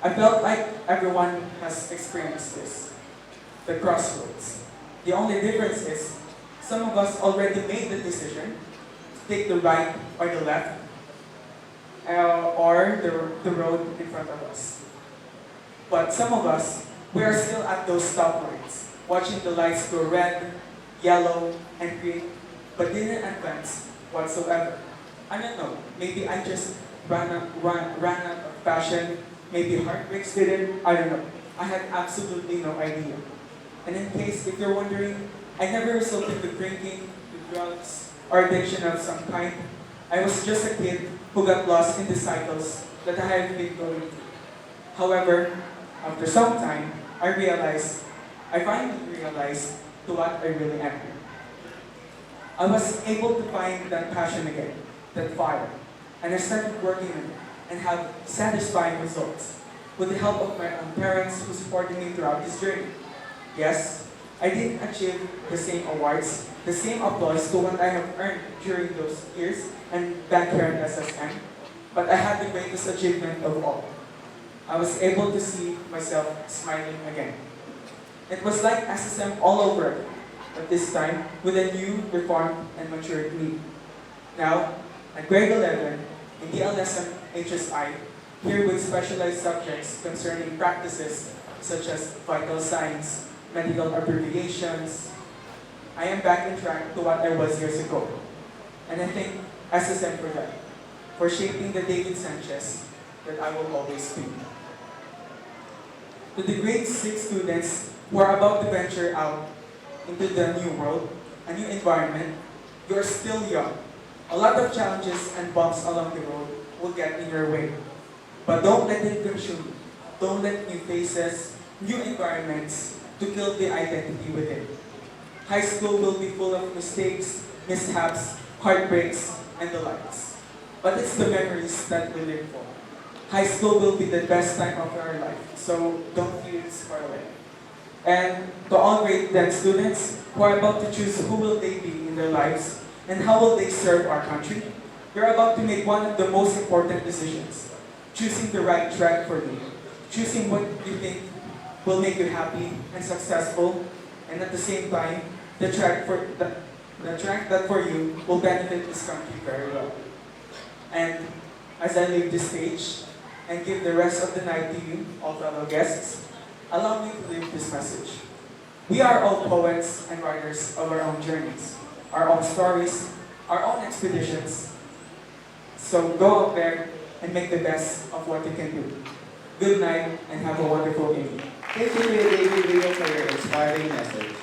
I felt like everyone has experienced this, the crossroads. The only difference is some of us already made the decision to take the right or the left, or the road in front of us. But some of us, we are still at those stoplights, watching the lights go red, yellow, and green, but didn't advance whatsoever. I don't know, maybe I just ran out of passion, maybe heartbreaks didn't, I don't know. I had absolutely no idea. And in case if you're wondering, I never resorted to drinking, to drugs, or addiction of some kind. I was just a kid who got lost in the cycles that I have been going through. However, after some time, I finally realized to what I really am. I was able to find that passion again, that fire, and I started working on it and have satisfying results with the help of my own parents who supported me throughout this journey. Yes, I didn't achieve the same awards, the same applause to what I have earned during those years and back here at SSM, but I had the greatest achievement of all. I was able to see myself smiling again. It was like SSM all over again, but this time with a new, reformed, and matured me. Now, at grade 11, in the LSM HSI, here with specialized subjects concerning practices such as vital signs, medical abbreviations, I am back in track to what I was years ago. And I thank SSM for that, for shaping the David Sanchez that I will always be. To the grade 6 students who are about to venture out into the new world, a new environment, you are still young. A lot of challenges and bumps along the road will get in your way. But don't let it consume you. Don't let new faces, new environments to kill the identity within. High school will be full of mistakes, mishaps, heartbreaks, and the likes. But it's the memories that we live for. High school will be the best time of our life, so don't feel it's far away. And to all grade 10 students who are about to choose who will they be in their lives and how will they serve our country, you're about to make one of the most important decisions. Choosing the right track for you. Choosing what you think will make you happy and successful, and at the same time, the track that for you will benefit this country very well. And as I leave this stage and give the rest of the night to you, all fellow guests, allow me to leave this message. We are all poets and writers of our own journeys, our own stories, our own expeditions. So go out there and make the best of what you can do. Good night and have a wonderful evening.
Thank you, David Rio, for your inspiring message.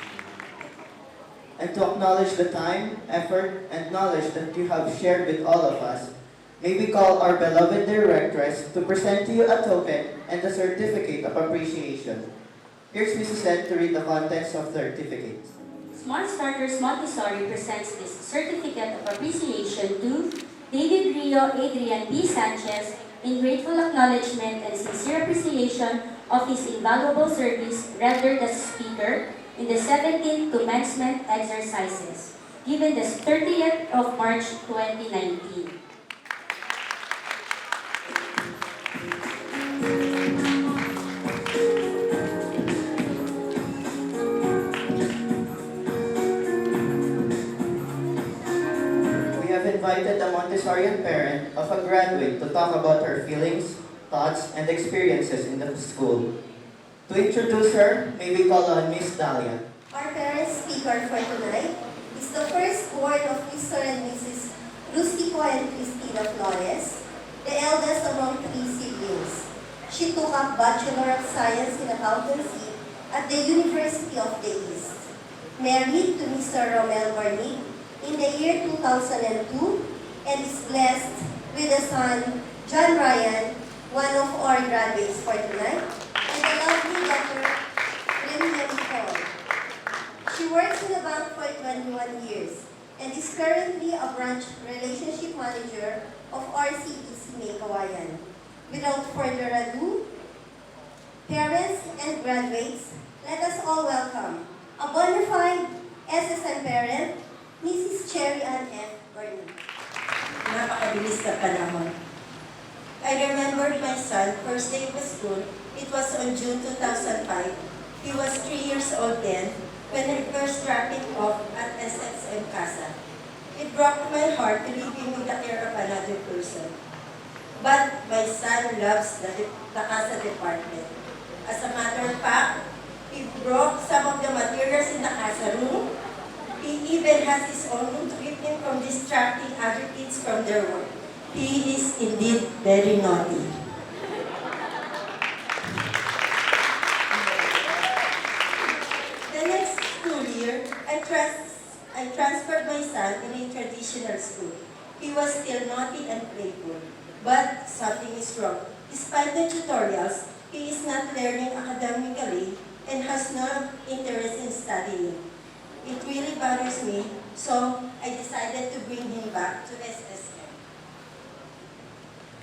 And to acknowledge the time, effort, and knowledge that you have shared with all of us, may we call our beloved directress to present to you a token and a certificate of appreciation. Here's Mrs. Ed to read the contents of the certificate.
Smart Starters Montessori presents this certificate of appreciation to David Rio Adrian B. Sanchez in grateful acknowledgement and sincere appreciation of his invaluable service rendered as speaker in the 17th commencement exercises, given the 30th of March 2019.
We have invited a Montessorian parent of a graduate to talk about her feelings, thoughts, and experiences in the school. To introduce her, may we call on Miss Dahlia.
Our parent speaker for tonight is the firstborn of Mr. and Mrs. Rustico and Cristina Flores, the eldest among 3 siblings. She took up Bachelor of Science in Accountancy at the University of the East. Married to Mr. Romel Barnic in the year 2002 and is blessed with a son, John Ryan, one of our graduates for tonight, and a lovely daughter, Lilia Nicole. She works in the bank for 21 years and is currently a branch relationship manager of RCBC May Kawayan. Without further ado, parents and graduates, let us all welcome a bona fide SSM parent, Mrs. Cherry Ann F. Barney.
Napakabilis na panahon. I remember my son, first day of school. It was on June 2005. He was 3 years old then when he first dropped him off at SSM Casa. It broke my heart to leave him in the care of another person. But my son loves the Casa department. As a matter of fact, he broke some of the materials in the Casa room. He even has his own room to keep him from distracting other kids from their work. He is indeed very naughty. The next school year, I transferred my son in a traditional school.
He was still naughty and playful, but something is wrong. Despite the tutorials, he is not learning academically and has no interest in studying. It really bothers me, so I decided to bring him back to SSM.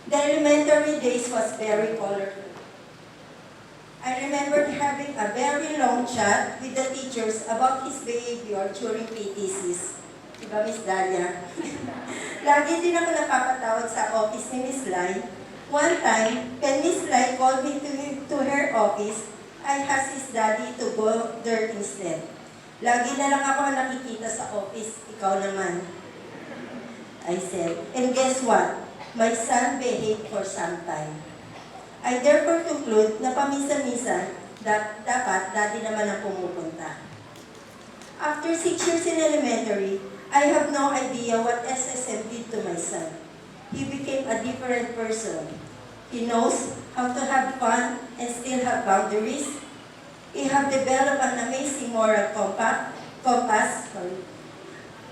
The elementary days was very colorful. I remembered having a very long chat with the teachers about his behavior during PTCs. Diba, Miss Dalia? Lagi din ako napapatawag sa office ni Miss Lai. One time, when Miss Lai called me to her office, I asked his daddy to go there instead. Lagi na lang ako nakikita sa office, ikaw naman. I said, and guess what? My son behaved for some time. I therefore conclude na paminsan-minsan, dapat daddy naman ang pumupunta. After 6 years in elementary, I have no idea what SSM did to my son. He became a different person. He knows how to have fun and still have boundaries. He have developed an amazing moral compass.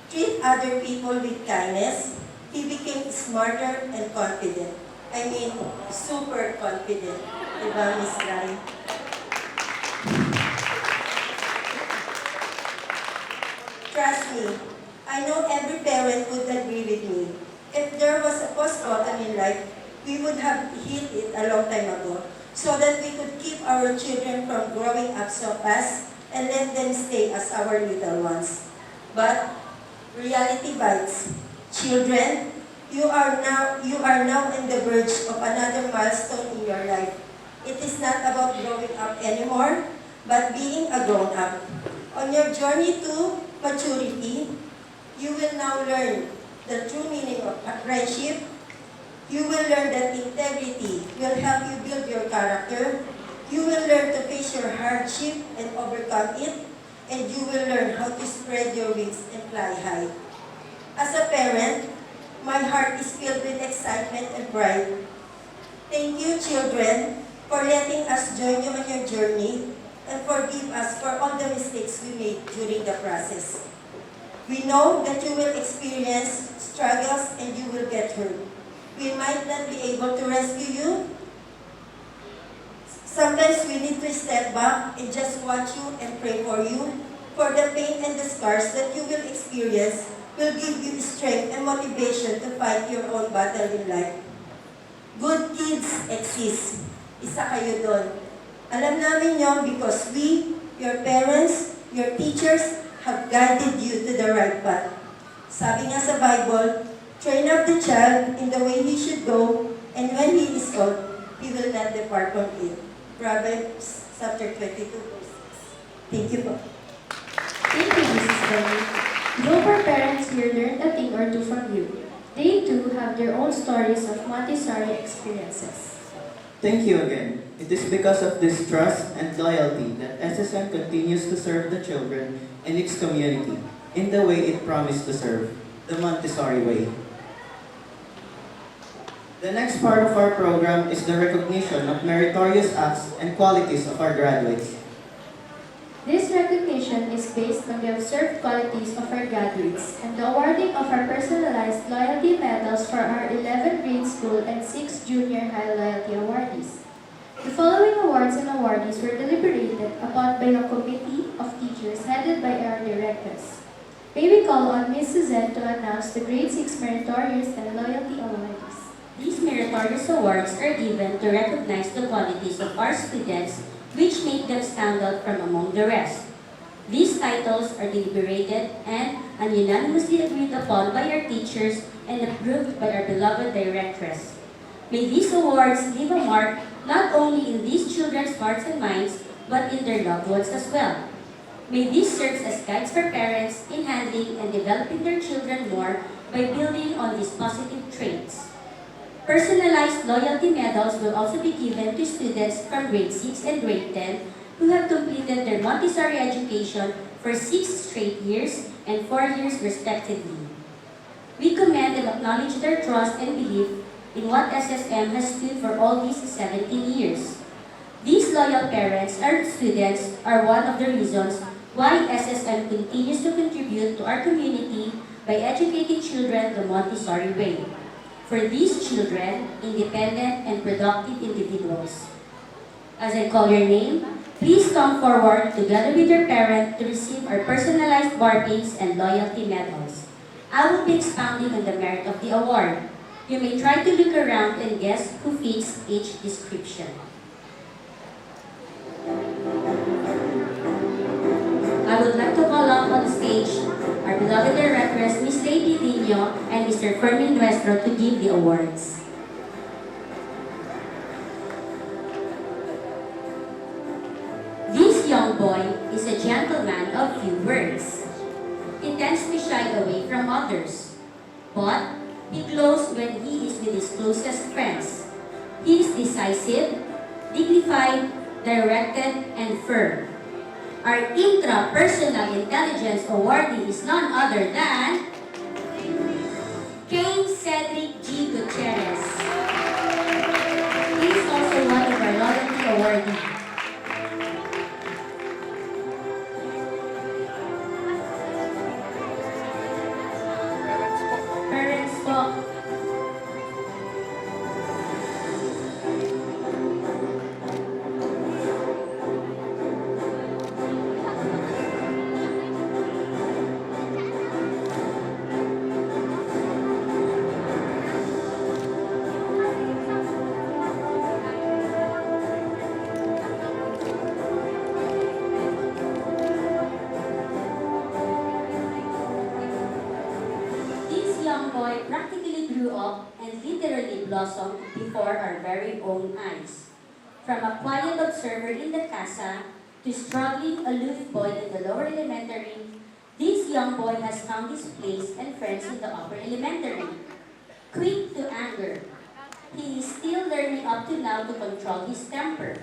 Treat other people with kindness. He became smarter and confident. I mean, super confident. Diba, Miss Lai? Trust me, I know every parent would agree with me. If there was a pause button in life, we would have hit it a long time ago so that we could keep our children from growing up so fast and let them stay as our little ones. But reality bites. Children, you are now on the verge of another milestone in your life. It is not about growing up anymore, but being a grown-up. On your journey to maturity, you will now learn the true meaning of friendship. You will learn that integrity will help you build your character. You will learn to face your hardship and overcome it. And you will learn how to spread your wings and fly high. As a parent, my heart is filled with excitement and pride. Thank you, children, for letting us join you on your journey and forgive us for all the mistakes we made during the process. We know that you will experience struggles and you will get hurt. We might not be able to rescue you. Sometimes we need to step back and just watch you and pray for you. For the pain and the scars that you will experience will give you strength and motivation to fight your own battle in life. Good kids exist. Isa kayo doon. Alam namin yon because we, your parents, your teachers, have guided you to the right path. Sabi nga sa Bible, train up the child in the way he should go, and when he is old, he will not depart from it. Proverbs chapter 22, verse 6. Thank you po.
Thank you, Mrs. Benny. We hope our parents here learned a thing or two from you. They too have their own stories of Montessori experiences.
Thank you again. It is because of this trust and loyalty that SSM continues to serve the children and its community in the way it promised to serve, the Montessori way. The next part of our program is the recognition of meritorious acts and qualities of our graduates.
This recognition is based on the observed qualities of our graduates and the awarding of our personalized loyalty medals for our 11th grade school and 6 junior high loyalty awardees. The following awards and awardees were deliberated upon by a committee of teachers headed by our directors. May we call on Ms. Suzette to announce the grade 6 meritorious and loyalty awardees.
These meritorious awards are given to recognize the qualities of our students which make them stand out from among the rest. These titles are deliberated and unanimously agreed upon by our teachers and approved by our beloved directress. May these awards leave a mark not only in these children's hearts and minds, but in their loved ones as well. May these serve as guides for parents in handling and developing their children more by building on these positive traits. Personalized loyalty medals will also be given to students from grade 6 and grade 10 who have completed their Montessori education for 6 straight years and 4 years respectively. We commend and acknowledge their trust and belief in what SSM has stood for all these 17 years. These loyal parents and students are one of the reasons why SSM continues to contribute to our community by educating children the Montessori way. For these children, independent and productive individuals. As I call your name, please come forward together with your parent to receive our personalized bar pins and loyalty medals. I will be expounding on the merit of the award. You may try to look around and guess who fits each description. I would like to call up on stage our beloved directors, Ms. Lady Dino and Mr. Fermin Nuestro, to give the awards. This young boy is a gentleman of few words. He tends to shy away from others, but he glows when he is with his closest friends. He is decisive, dignified, directed, and firm. Our intrapersonal intelligence awardee is none other than Kane Cedric G. Gutierrez. He is also one of our loyalty awardees. Parents po. This young boy practically grew up and literally blossomed before our very own eyes. From a quiet observer in the casa to struggling aloof boy in the lower elementary, this young boy has found his place and friends in the upper elementary. Quick to anger, he is still learning up to now to control his temper.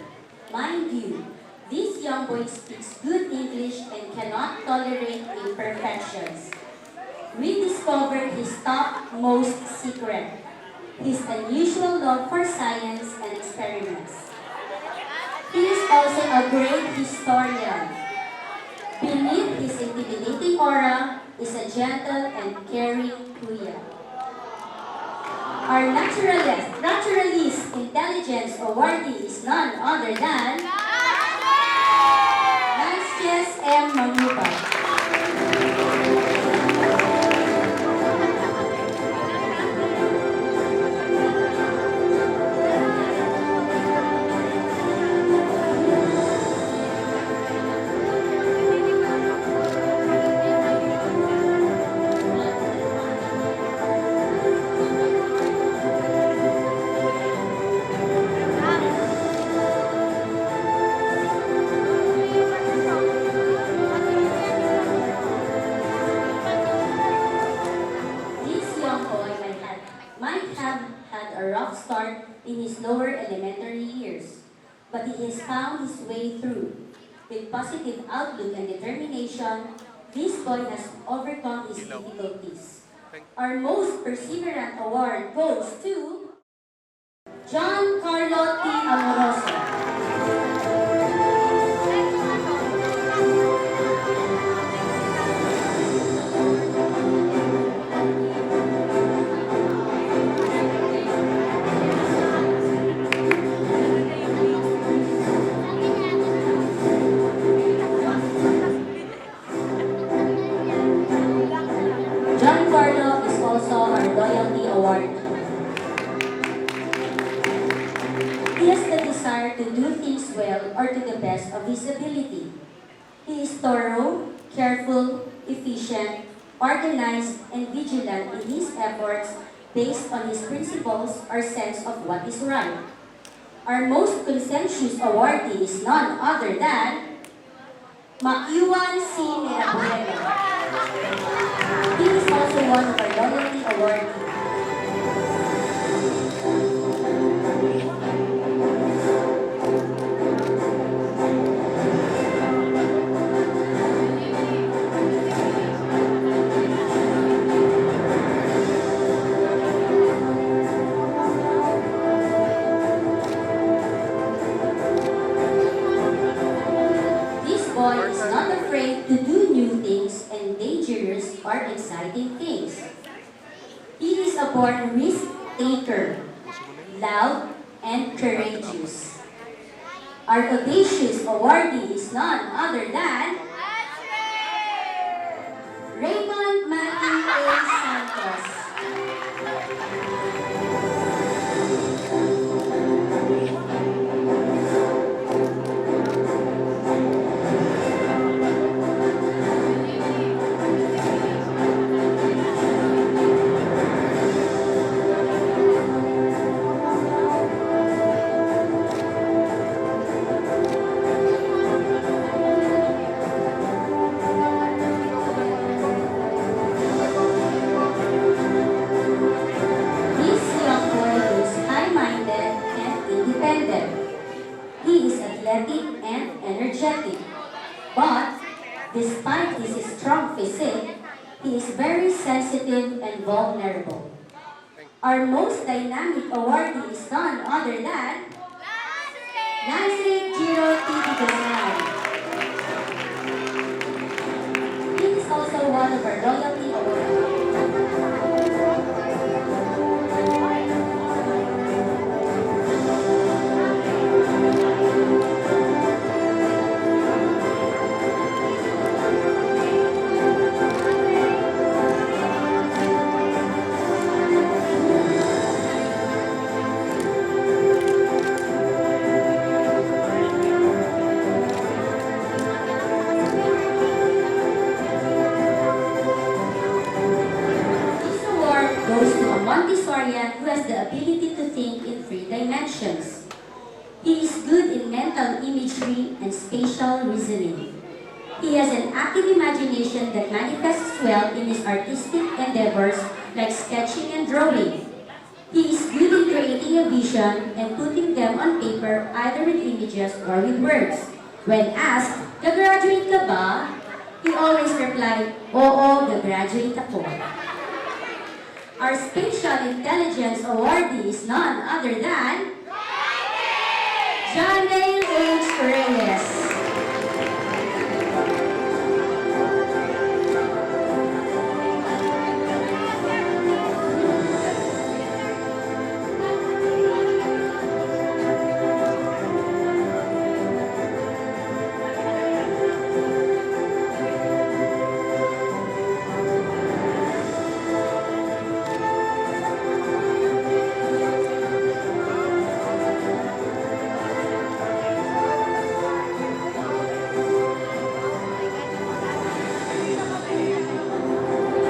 Mind you, this young boy speaks good English and cannot tolerate imperfections. We discovered his topmost secret, his unusual love for science and experiments. He is also a great historian. Beneath his intimidating aura is a gentle and caring kuya. Our naturalist intelligence awardee is none other than SSM Mamuba. Might have had a rough start in his lower elementary years, but he has found his way through. With positive outlook and determination, this boy has overcome his difficulties. Our most perseverant award goes to John Carlotti Amoroso. John Carlo is also our loyalty award. He has the desire to do things well or to the best of his ability. He is thorough, careful, efficient, organized, and vigilant in his efforts based on his principles or sense of what is right. Our most conscientious awardee is none other than Makiwan C. Mirabueno. He is also one of our loyalty awardees. This boy is not afraid to do new things and dangerous or exciting things. taker, loud, and courageous. Our audacious awardee is none other than Raymond Matthew A. Santos. This young boy is high-minded and independent. He is athletic and energetic. But, despite his strong physique, he is very sensitive and vulnerable. Our most dynamic awardee is none other than Nancy Giro Titigasan. He is also one of our loyalty awardees. This award goes to a Montessorian who has the ability to think in 3 dimensions. He is good in mental imagery and spatial reasoning. He has an active imagination that manifests well in his artistic endeavors like sketching and drawing. He is good in creating a vision and putting them on paper either with images or with words. When asked, "Gagraduate ka ba?" he always replied, "Oo, gagraduate ako." Our Spatial Intelligence awardee is none other than John Dale H. Reyes.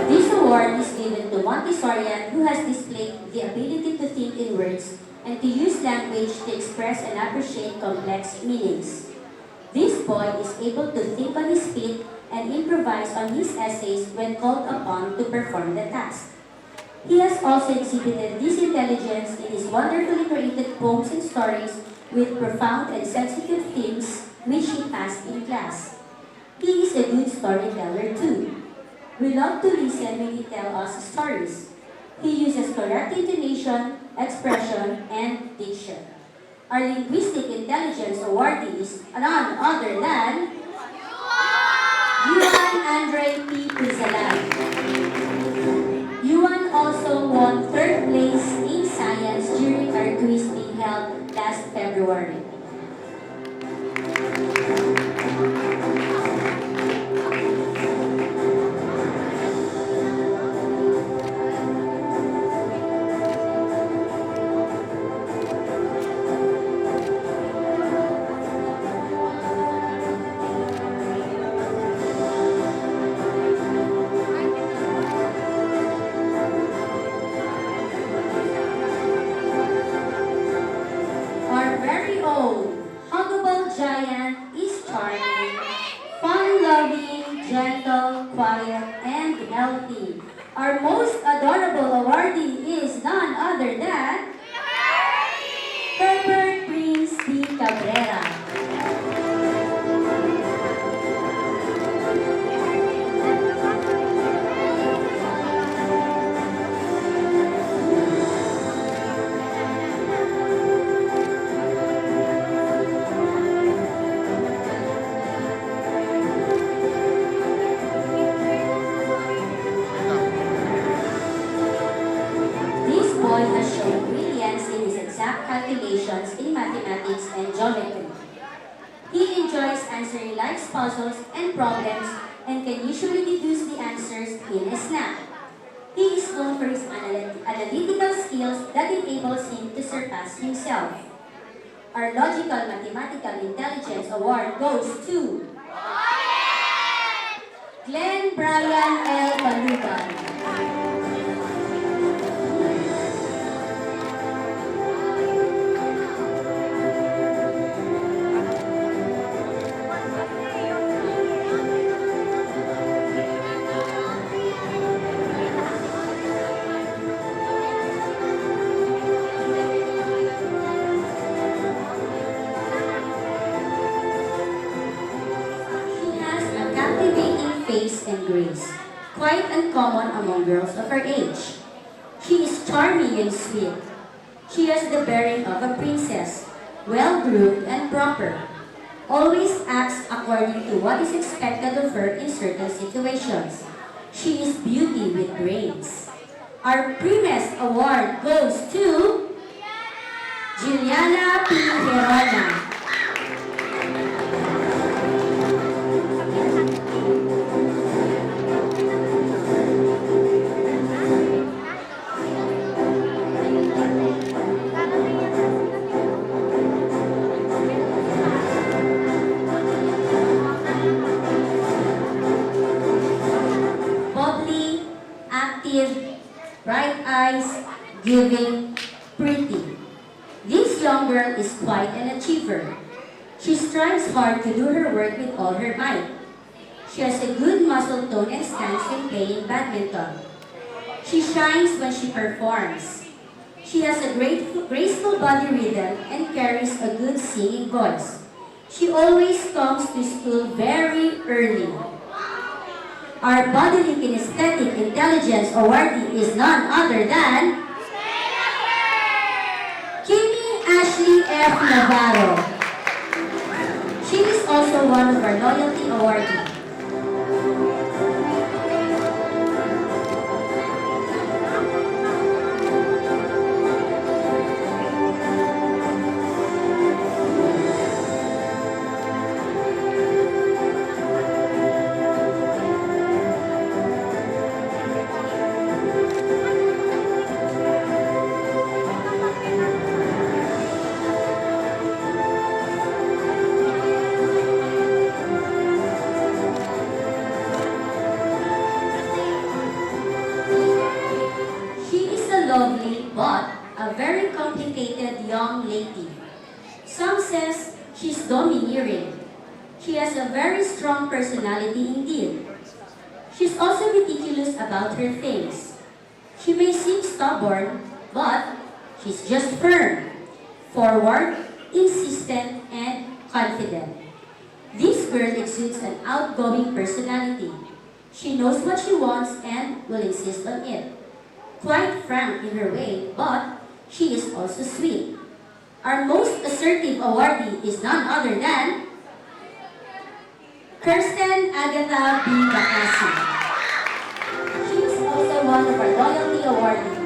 This award is given to Montessorian who has displayed the ability to think in words and to use language to express and appreciate complex meanings. This boy is able to think on his feet and improvise on his essays when called upon to perform the task. He has also exhibited this intelligence in his wonderfully created poems and stories with profound and sensitive themes which he passed in class. He is a good storyteller too. We love to listen when he tells us stories. He uses correct intonation, expression, and diction. Our Linguistic Intelligence awardee is none other than Yuan Andre P. Puzalan. Yuan also won 3rd place in science during our quiz being held last February. Our very own calculations in mathematics and geometry. He enjoys answering life's puzzles and problems and can usually deduce the answers in a snap. He is known for his analytical skills that enables him to surpass himself. Our Logical Mathematical Intelligence Award goes to Glenn Brian L. Balugan. She has a captivating face and grace, quite uncommon among girls of her age. She is charming and sweet. She has the bearing of a princess, well-groomed and proper. Always acts according to what is expected of her in certain situations. She is beauty with brains. Our Primes Award goes to Juliana P. Herona. Bubbly, active, bright eyes, giving, pretty. This young girl is quite an achiever. She strives hard to do her work with all her might. She has a good muscle tone and stance when playing badminton. She shines when she performs. She has a graceful body rhythm and carries a good singing voice. She always comes to school very early. Our Bodily Kinesthetic Intelligence awardee is none other than Kimmy Ashley F. Navarro. She is also one of our loyalty awardees. She is a lovely but a very complicated young lady. Some says she's domineering. She has a very strong personality indeed. She's also ridiculous about her things. She may seem stubborn, but she's just firm, forward, insistent, and confident. This girl exudes an outgoing personality. She knows what she wants and will insist on it. Quite frank in her way, but she is also sweet. Our most assertive awardee is none other than Kirsten Agatha B. Bacasi. She is also one of our loyalty awardees.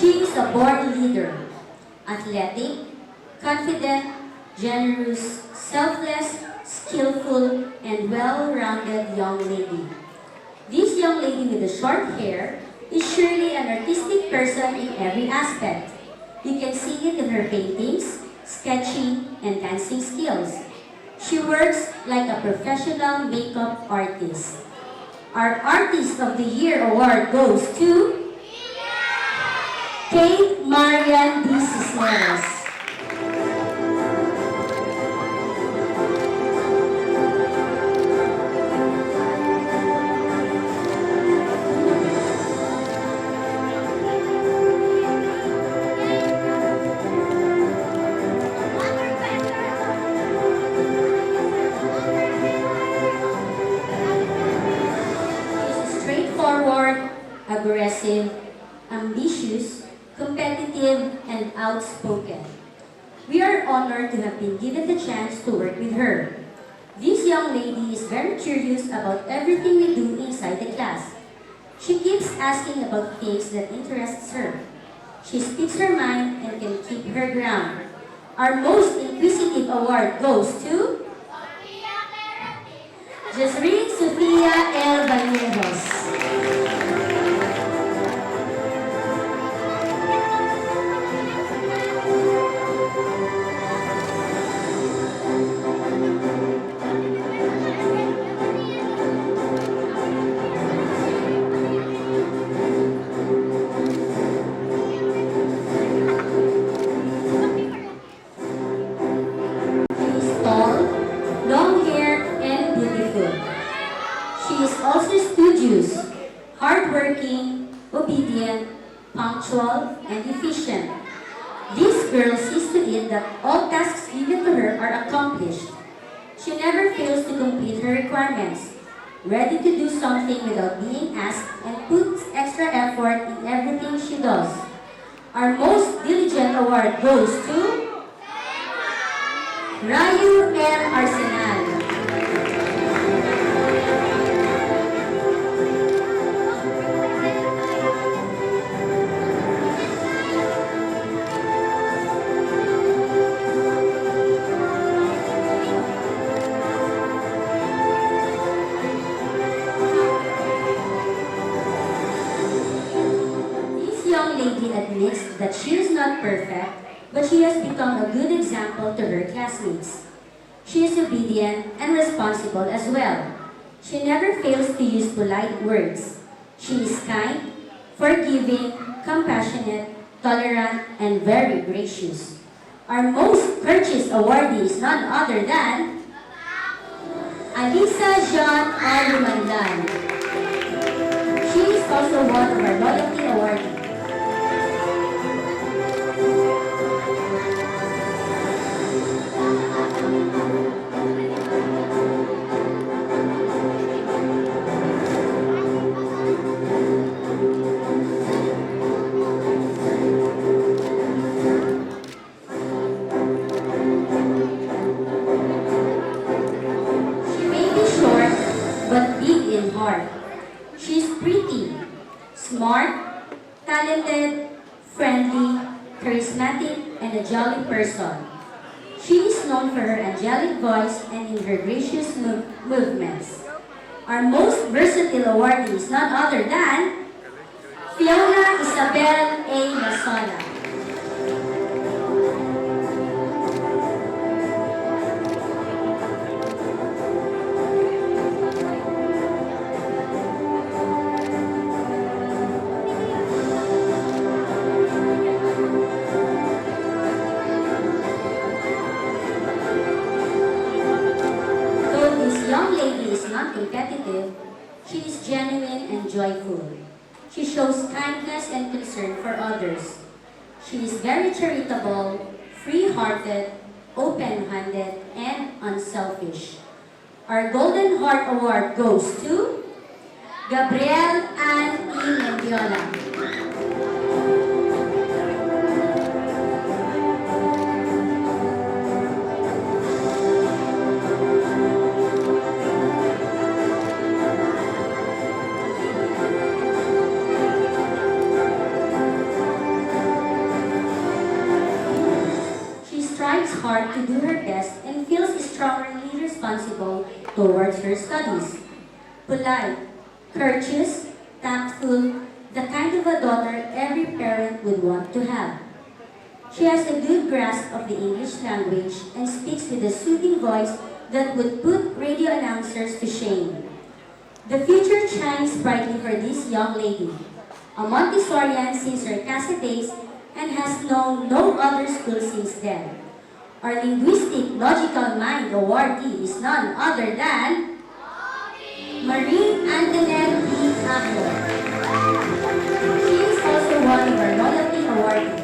She is a born leader, athletic, confident, generous, selfless, skillful, and well-rounded young lady. This young lady with the short hair is surely an artistic person in every aspect. You can see it in her paintings, sketching, and dancing skills. She works like a professional makeup artist. Our Artist of the Year award goes to Kate Marian D. Cisneros. open. We are honored to have been given the chance to work with her. This young lady is very curious about everything we do inside the class. She keeps asking about things that interests her. She speaks her mind and can keep her ground. Our most inquisitive award goes to Jasreen Sofia L. Valleros. She is tall, long hair, and beautiful. She is also studious, hardworking, obedient, punctual, and efficient. This girl sees to it that all tasks given to her are accomplished. She never fails to complete her requirements, ready to do something without being asked, and puts extra effort in everything she does. Our most diligent award goes to Rayu M. Arsenal. This young lady admits that she is not perfect, but she has become a good example to her classmates. She is obedient and responsible as well. She never fails to use polite words. She is kind, forgiving, compassionate, tolerant, and very gracious. Our most courteous awardee is none other than Alisa Jean Alumandan. She is also one of our loyalty awardees. She may be short, but big in heart. She is pretty, smart, talented, friendly, charismatic, and a jolly person. She is known for her angelic voice and in her gracious movements. Our most versatile awardee is none other than Fiona Isabel A. Masola. Though this young lady is not competitive, she is genuine and joyful. She shows kindness and concern for others. She is very charitable, free-hearted, open-handed, and unselfish. Our Golden Heart Award goes to Gabrielle Ann E. Mendiola. She strives hard to do her best and feels strongly responsible towards her studies. Polite, courteous, tactful, the kind of a daughter every parent would want to have. She has a good grasp of the English language and speaks with a soothing voice that would put radio announcers to shame. The future shines brightly for this young lady, a Montessorian since her CASA days and has known no other school since then. Our Linguistic Logical Mind awardee is none other than Marie Antoinette B. Actor. She is also one of our loyalty awardees.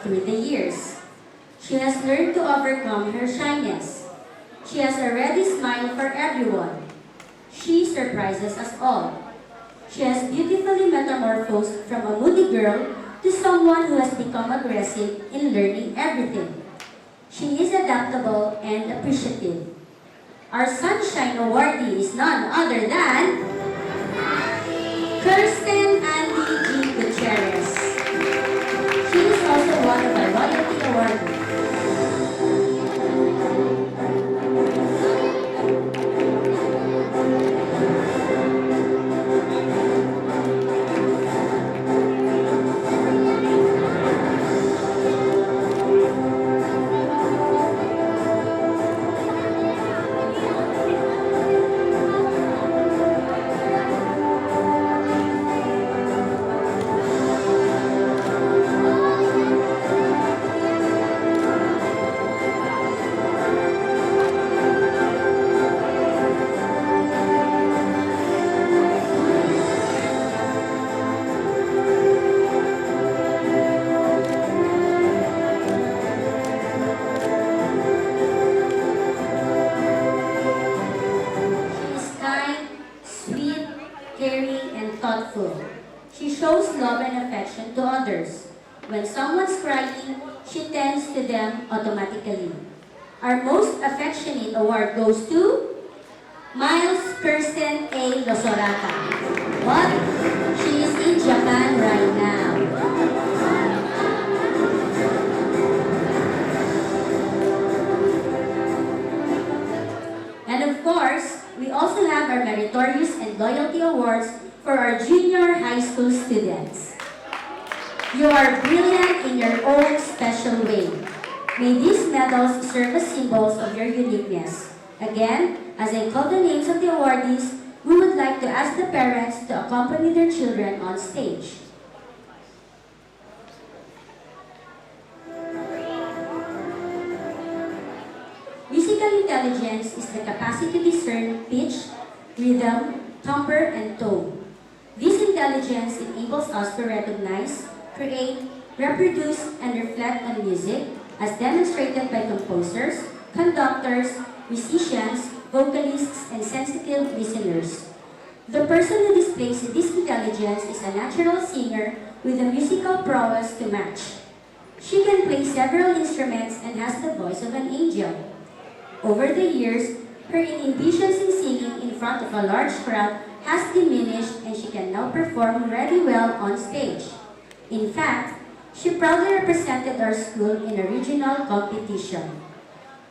through the years. She has learned to overcome her shyness. She has a ready smile for everyone. She surprises us all. She has beautifully metamorphosed from a moody girl to someone who has become aggressive in learning everything. She is adaptable and appreciative. Our Sunshine Awardee is none other than Kirsten Andy G. Gutierrez. She is also one of our Loyalty Awardees. She is kind, sweet, caring, and thoughtful. She shows love and affection to others. When someone's crying, she tends to them automatically. Our most affectionate award goes to Miles Kirsten A. Losorata. What? She is in Japan right now. And of course, we also have our meritorious and loyalty awards for our junior high school students. You are brilliant in your own special way. May these medals serve as symbols of your uniqueness. Again, as I call the names of the awardees, we would like to ask the parents to accompany their children on stage. Musical intelligence is the capacity to discern pitch, rhythm, timbre, and tone. This intelligence enables us to recognize, create, reproduce, and reflect on music as demonstrated by composers, conductors, musicians, vocalists, and sensitive listeners. The person who displays this intelligence is a natural singer with a musical prowess to match. She can play several instruments and has the voice of an angel. Over the years, her inhibitions in singing in front of a large crowd has diminished and she can now perform very well on stage. In fact, she proudly represented our school in a regional competition.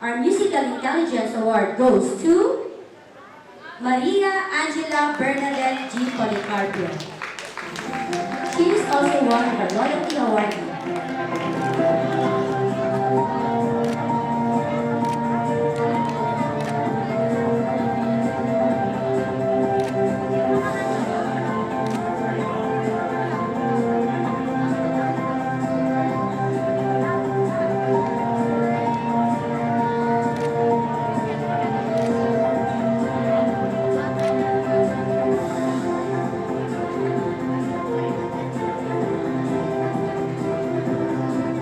Our Musical Intelligence Award goes to Maria Angela Bernadette G. Policarpio. She is also one of our Loyalty Awardees.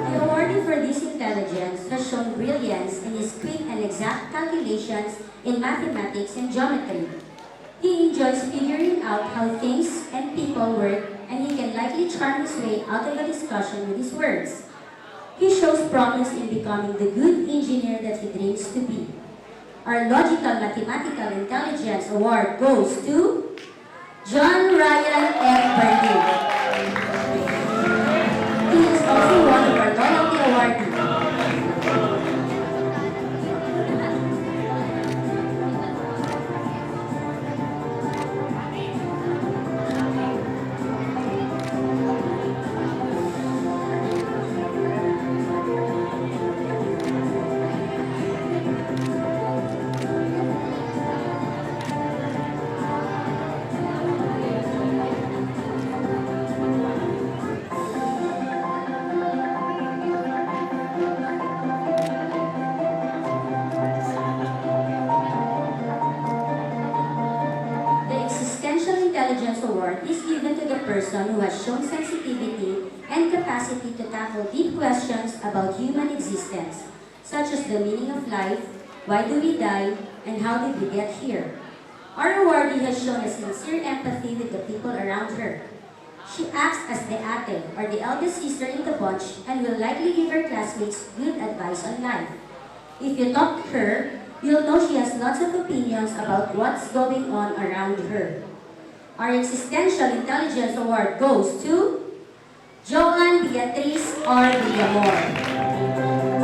The awardee for this intelligence has shown brilliance in his quick and exact calculations in mathematics and geometry. He enjoys figuring out how things and people work, and he can likely charm his way out of a discussion with his words. He shows promise in becoming the good engineer that he dreams to be. Our Logical Mathematical Intelligence Award goes to John Ryan F. Burnett. He is also one of our Loyalty Awardees. Intelligence Award is given to the person who has shown sensitivity and capacity to tackle deep questions about human existence, such as the meaning of life, why do we die, and how did we get here. Our awardee has shown a sincere empathy with the people around her. She acts as the ate, or the eldest sister in the bunch, and will likely give her classmates good advice on life. If you talk to her, you'll know she has lots of opinions about what's going on around her. Our Existential Intelligence Award goes to Joan Beatriz R. Villamor.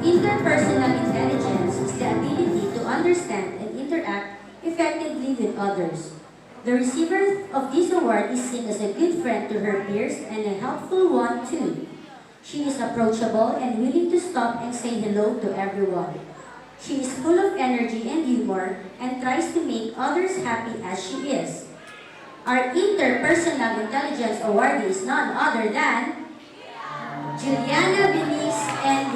Interpersonal intelligence is the ability to understand and interact effectively with others. The receiver of this award is seen as a good friend to her peers and a helpful one too. She is approachable and willing to stop and say hello to everyone. She is full of energy and humor and tries to make others happy as she is. Our Interpersonal Intelligence Awardee is none other than Juliana Beniz and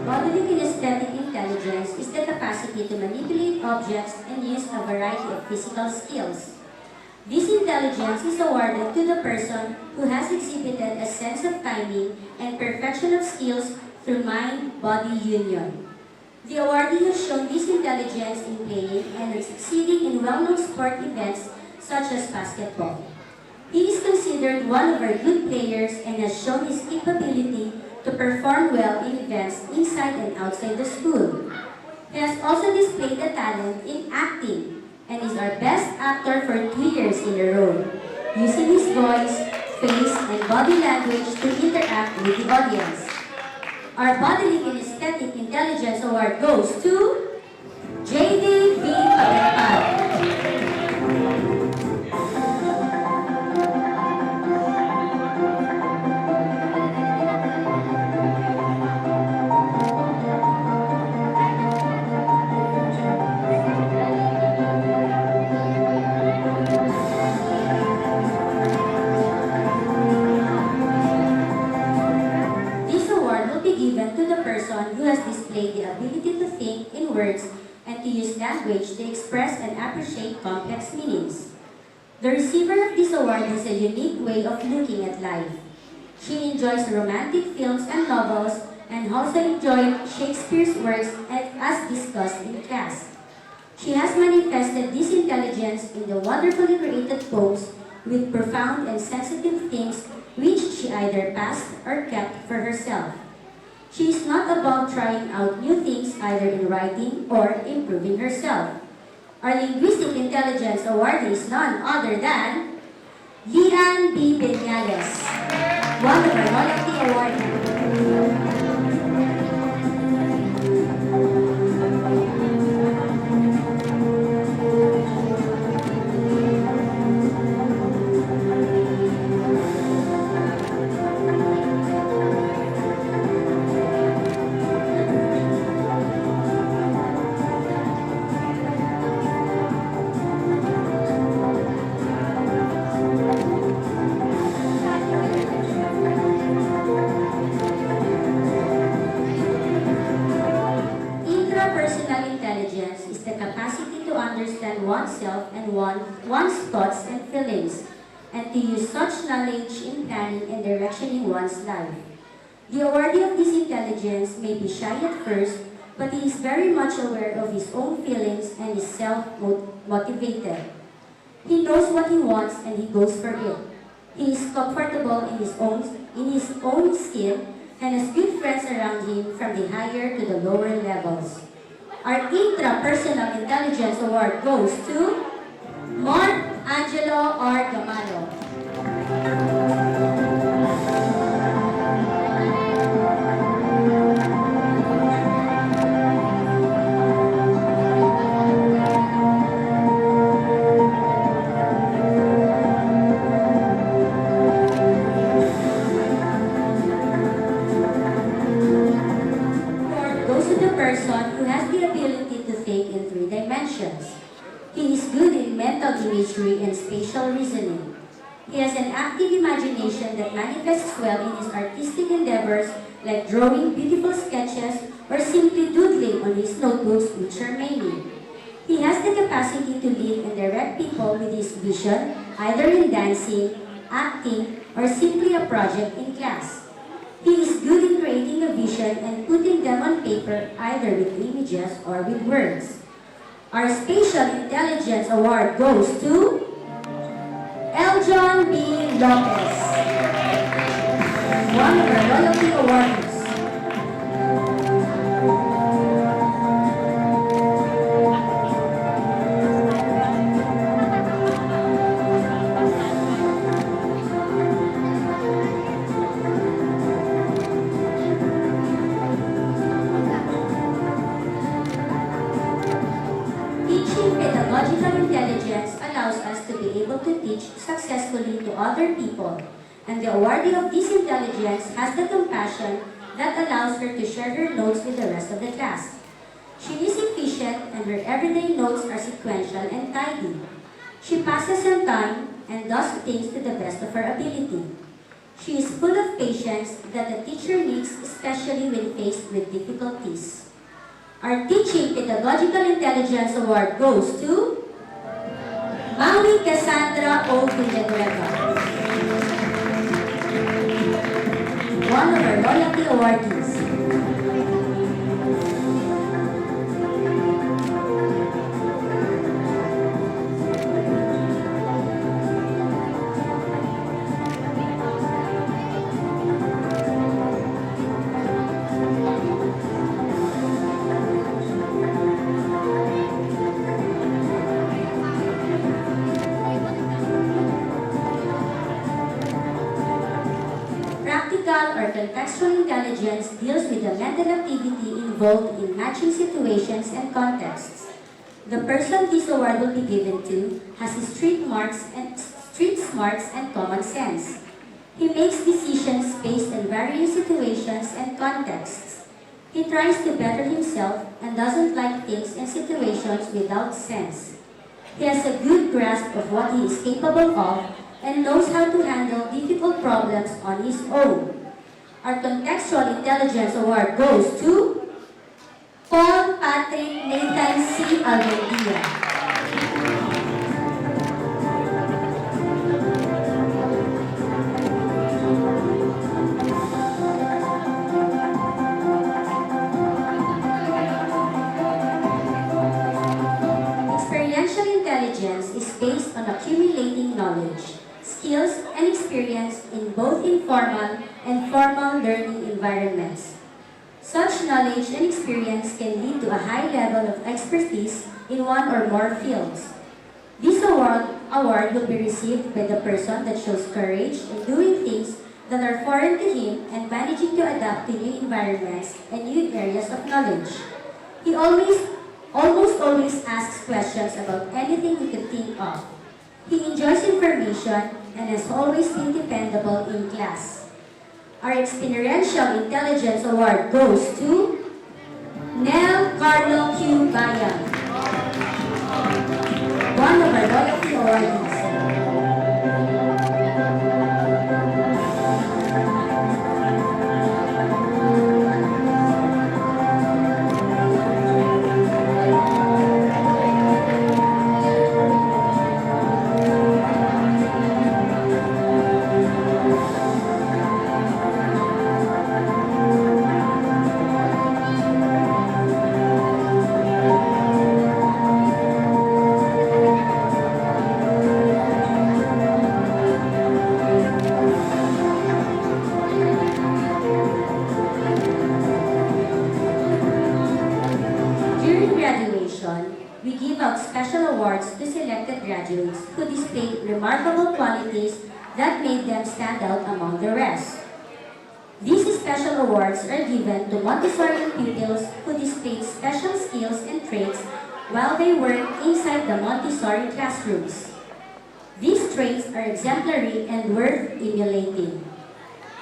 Bodily kinesthetic intelligence is the capacity to manipulate objects and use a variety of physical skills. This intelligence is awarded to the person who has exhibited a sense of timing and perfection of skills through mind-body union. The awardee has shown this intelligence in playing and in succeeding in well-known sport events such as basketball. He is considered one of our good players and has shown his capability to perform well in events inside and outside the school. He has also displayed a talent in acting and is our best actor for 2 years in a row, using his voice, face, and body language to interact with the audience. Our Bodily Kinesthetic Intelligence Award goes to JD B. Pagapag. This award will be given to the person who has displayed the ability to think in words and to use language to express and appreciate complex meanings. The receiver of this award has a unique way of looking at life. She enjoys romantic films and novels and also enjoyed Shakespeare's works as discussed in class. She has manifested this intelligence in the wonderfully created poems with profound and sensitive themes which she either passed or kept for herself. She is not above trying out new things either in writing or improving herself. Our Linguistic Intelligence Awardee is none other than Lian B. Benyales, one of our loyalty awardees. Intrapersonal intelligence is the capacity to understand oneself and one's thoughts and feelings, and to use such knowledge in planning and directioning one's life. The awardee of this intelligence may be shy at first, but he is very much aware of his own feelings and is self-motivated. He knows what he wants and he goes for it. He is comfortable in his own skin and has good friends around him from the higher to the lower levels. Our Intrapersonal Intelligence Award goes to Mark Angelo R. Gamalo. Award goes to the person who has the ability to think in three dimensions. He is good in mental imagery and spatial reasoning. He has an active imagination that manifests well in his artistic endeavors like drawing beautiful sketches or simply doodling on his notebooks, which are many. He has the capacity to lead and direct people with his vision, either in dancing, acting, or simply a project in class. He is good in creating a vision and putting them on paper, either with images or with words. Our Spatial Intelligence Award goes to Eljon B. Lopez, one of our loyalty awardees. Teaching pedagogical intelligence allows us to be able to teach successfully to other people, and the awardee of this intelligence has the compassion that allows her to share her notes with the rest of the class. She is efficient and her everyday notes are sequential and tidy. She passes on time and does things to the best of her ability. She is full of patience that a teacher needs, especially when faced with difficulties. Our Teaching Pedagogical Intelligence Award goes to Maui Cassandra O. Villanueva, one of our loyalty awardees. Practical or contextual intelligence deals with the mental activity involved in matching situations and contexts. The person this award will be given to has street smarts and common sense. He makes decisions based on various situations and contexts. He tries to better himself and doesn't like things and situations without sense. He has a good grasp of what he is capable of and knows how to handle difficult problems on his own. Our Contextual Intelligence Award goes to Paul Patrick Nathan C. Almendia. Experiential intelligence is based on accumulating knowledge, skills, and experience in both informal and formal learning environments. Such knowledge and experience can lead to a high level of expertise in one or more fields. This award will be received by the person that shows courage in doing things that are foreign to him and managing to adapt to new environments and new areas of knowledge. He almost always asks questions about anything he could think of. He enjoys information and has always been dependable in class. Our Experiential Intelligence Award goes to Nel Carlo Q. Bayan, one of our loyalty awardees. awards to selected graduates who displayed remarkable qualities that made them stand out among the rest. These special awards are given to Montessori pupils who displayed special skills and traits while they work inside the Montessori classrooms. These traits are exemplary and worth emulating.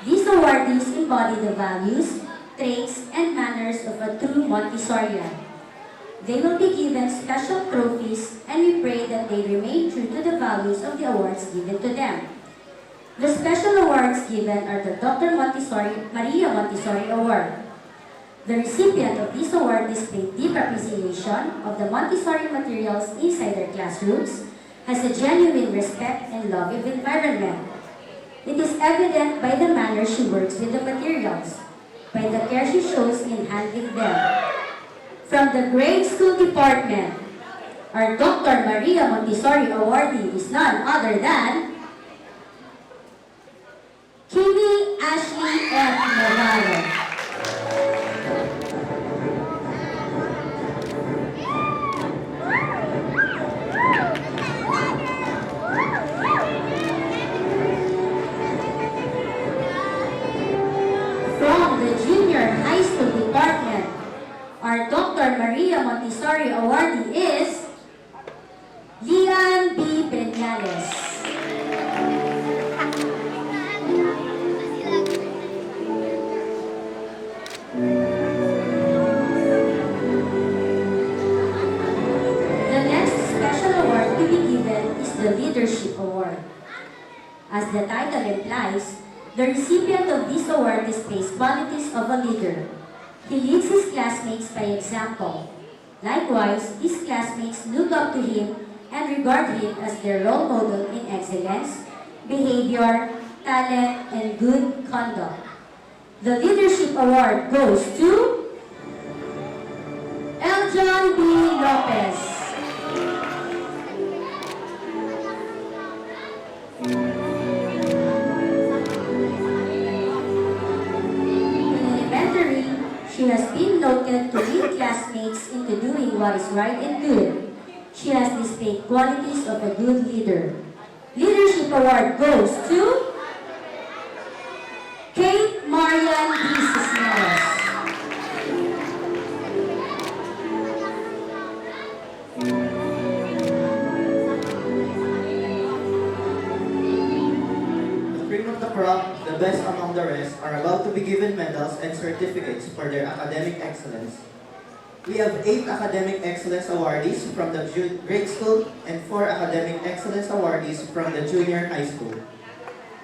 These awardees embody the values, traits, and manners of a true Montessorian. They will be given special trophies, and we pray that they remain true to the values of the awards given to them. The special awards given are the Dr. Maria Montessori Award. The recipient of this award displayed deep appreciation of the Montessori materials inside their classrooms, has a genuine respect and love of environment. It is evident by the manner she works with the materials, by the care she shows in handling them. From the grade school department, our Dr. Maria Montessori awardee is none other than Kimi Ashley F. Navarro. From the junior high school department, our Dr. Maria Montessori awardee is Lian B. Breñales. The next special award to be given is the Leadership Award. As the title implies, the recipient of this award displays qualities of a leader. He leads his classmates by example. Likewise, his classmates look up to him and regard him as their role model in excellence, behavior, talent, and good conduct. The Leadership Award goes to Eljon B. Lopez. She has been noted to lead classmates into doing what is right and good. She has displayed qualities of a good leader. Leadership Award goes to Kate Marian B. Cisneros.
The cream of the crop, the best among the rest, are allowed to be given medals and certificates for their academic excellence. We have 8 academic excellence awardees from the grade school and 4 academic excellence awardees from the junior high school.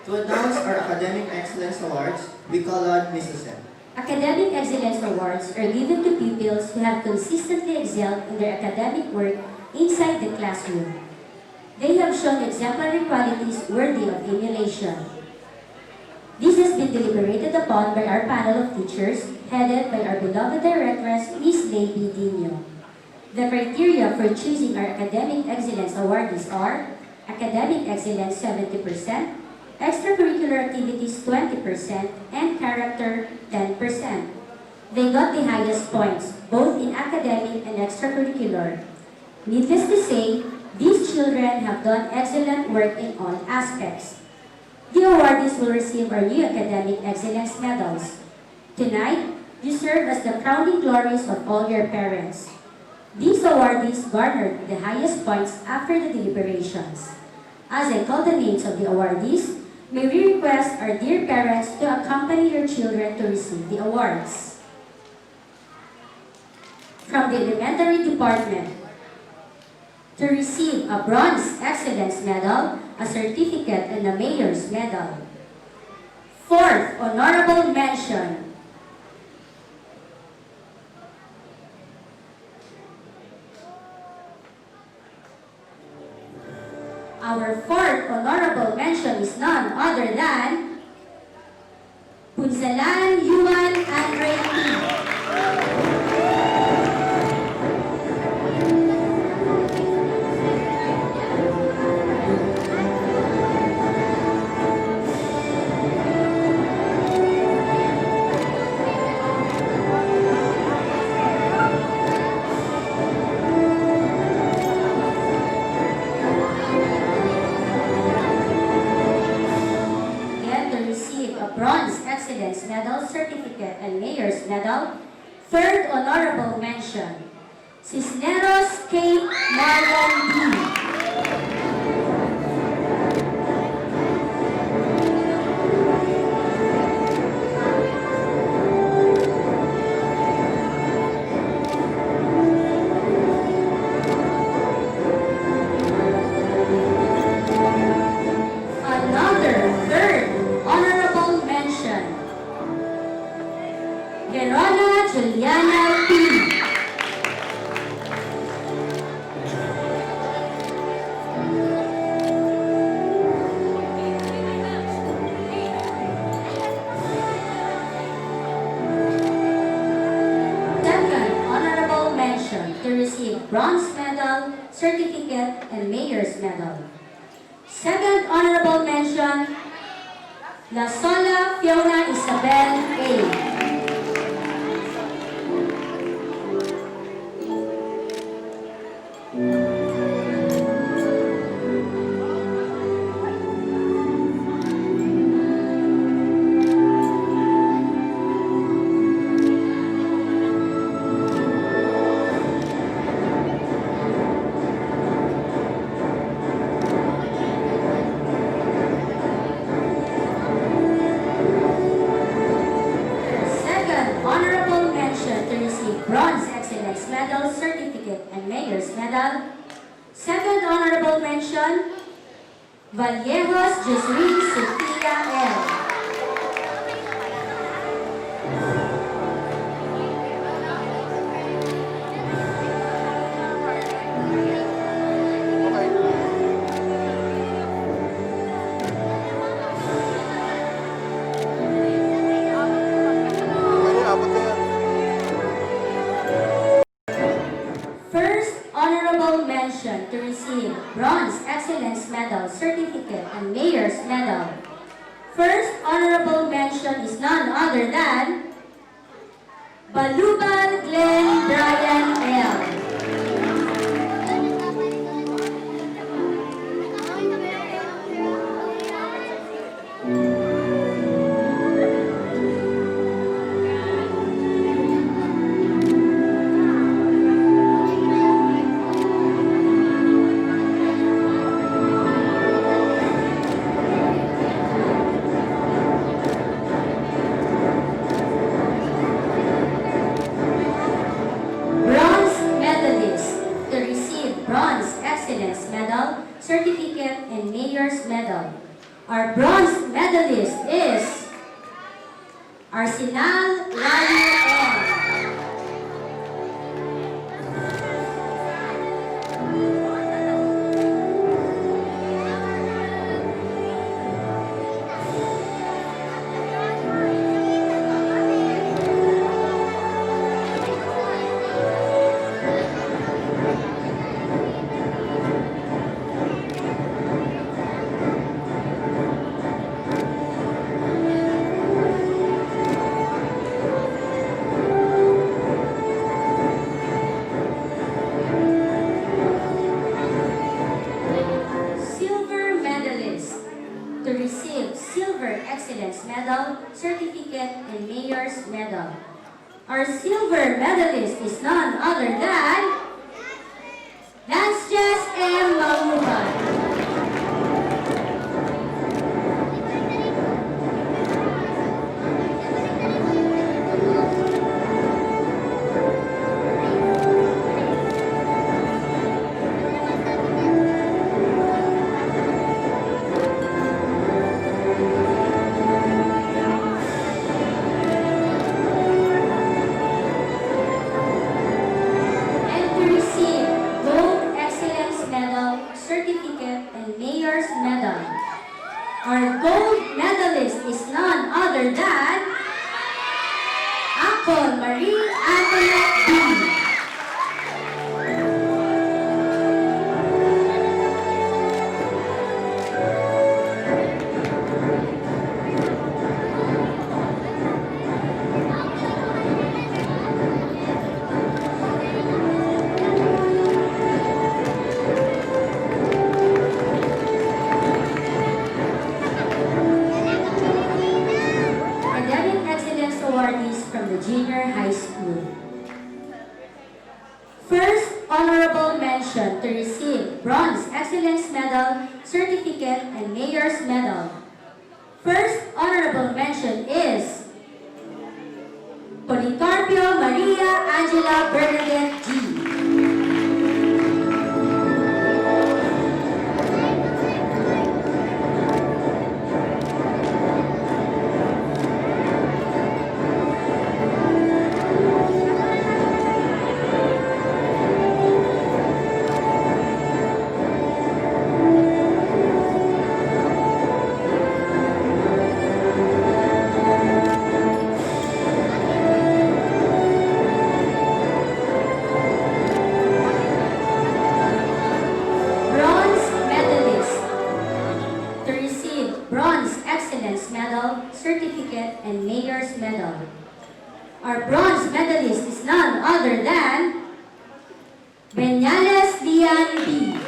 To announce our academic excellence awards, we call on Mrs. M.
Academic Excellence Awards are given to pupils who have consistently excelled in their academic work inside the classroom. They have shown exemplary qualities worthy of emulation. This has been deliberated upon by our panel of teachers, headed by our beloved directress, Ms. Lady Dino. The criteria for choosing our Academic Excellence awardees are Academic Excellence 70%, Extracurricular Activities 20%, and Character 10%. They got the highest points, both in academic and extracurricular. Needless to say, these children have done excellent work in all aspects. The awardees will receive our new Academic Excellence medals. Tonight, you serve as the crowning glories of all your parents. These awardees garnered the highest points after the deliberations. As I call the names of the awardees, may we request our dear parents to accompany your children to receive the awards. From the elementary department, to receive a Bronze Excellence Medal, a certificate, and a Mayor's Medal. 4th Honorable Mention. Our 4th Honorable Mention is none other than Punsalan Yuan Andre P. Certificate, and Mayor's Medal. Third honorable mention, Cisneros K. Marlon D. Another third honorable mention, Verona Juliana P. Second honorable mention to receive bronze medal, certificate, and mayor's medal. Second honorable mention, La Sola Fiona Isabel A. Second honorable mention to receive bronze excellence medal, certificate, and mayor's medal. Second honorable mention, Vallejos Jocelyn Sofia L. First honorable mention to receive bronze excellence medal, certificate, and mayor's medal. First honorable mention is none other than Balubal Glenn Brian L. Bronze medalist to receive bronze excellence medal, certificate, and mayor's medal. Our bronze medalist is Arsenal Lali M. Silver medalist to receive silver excellence medal, certificate, and mayor's medal. Our silver medalist is none other than Lancias M. Mauban. And to receive gold excellence medal, certificate, and mayor's medal. Our gold medalist is none other than Uncle Marie Antoinette B. Academic Excellence Awardees to receive Bronze Excellence Medal, Certificate, and Mayor's Medal. First honorable mention is Policarpio Maria Angela Bernadette G. Bronze medalist to receive Bronze Excellence Medal, Certificate, and Mayor's Medal. Our bronze medalist is none other than Benyales Lian B.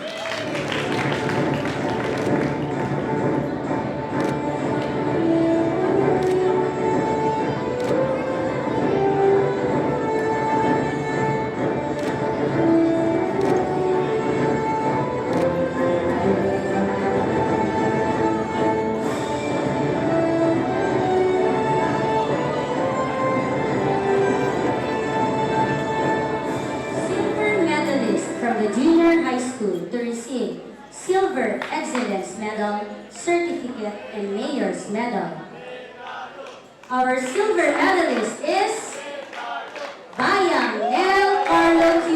Silver medalist from the junior high school to receive Silver Excellence Medal, Certificate, and Mayor's Medal. Our silver medalist is Bayang Nel Carlo Q.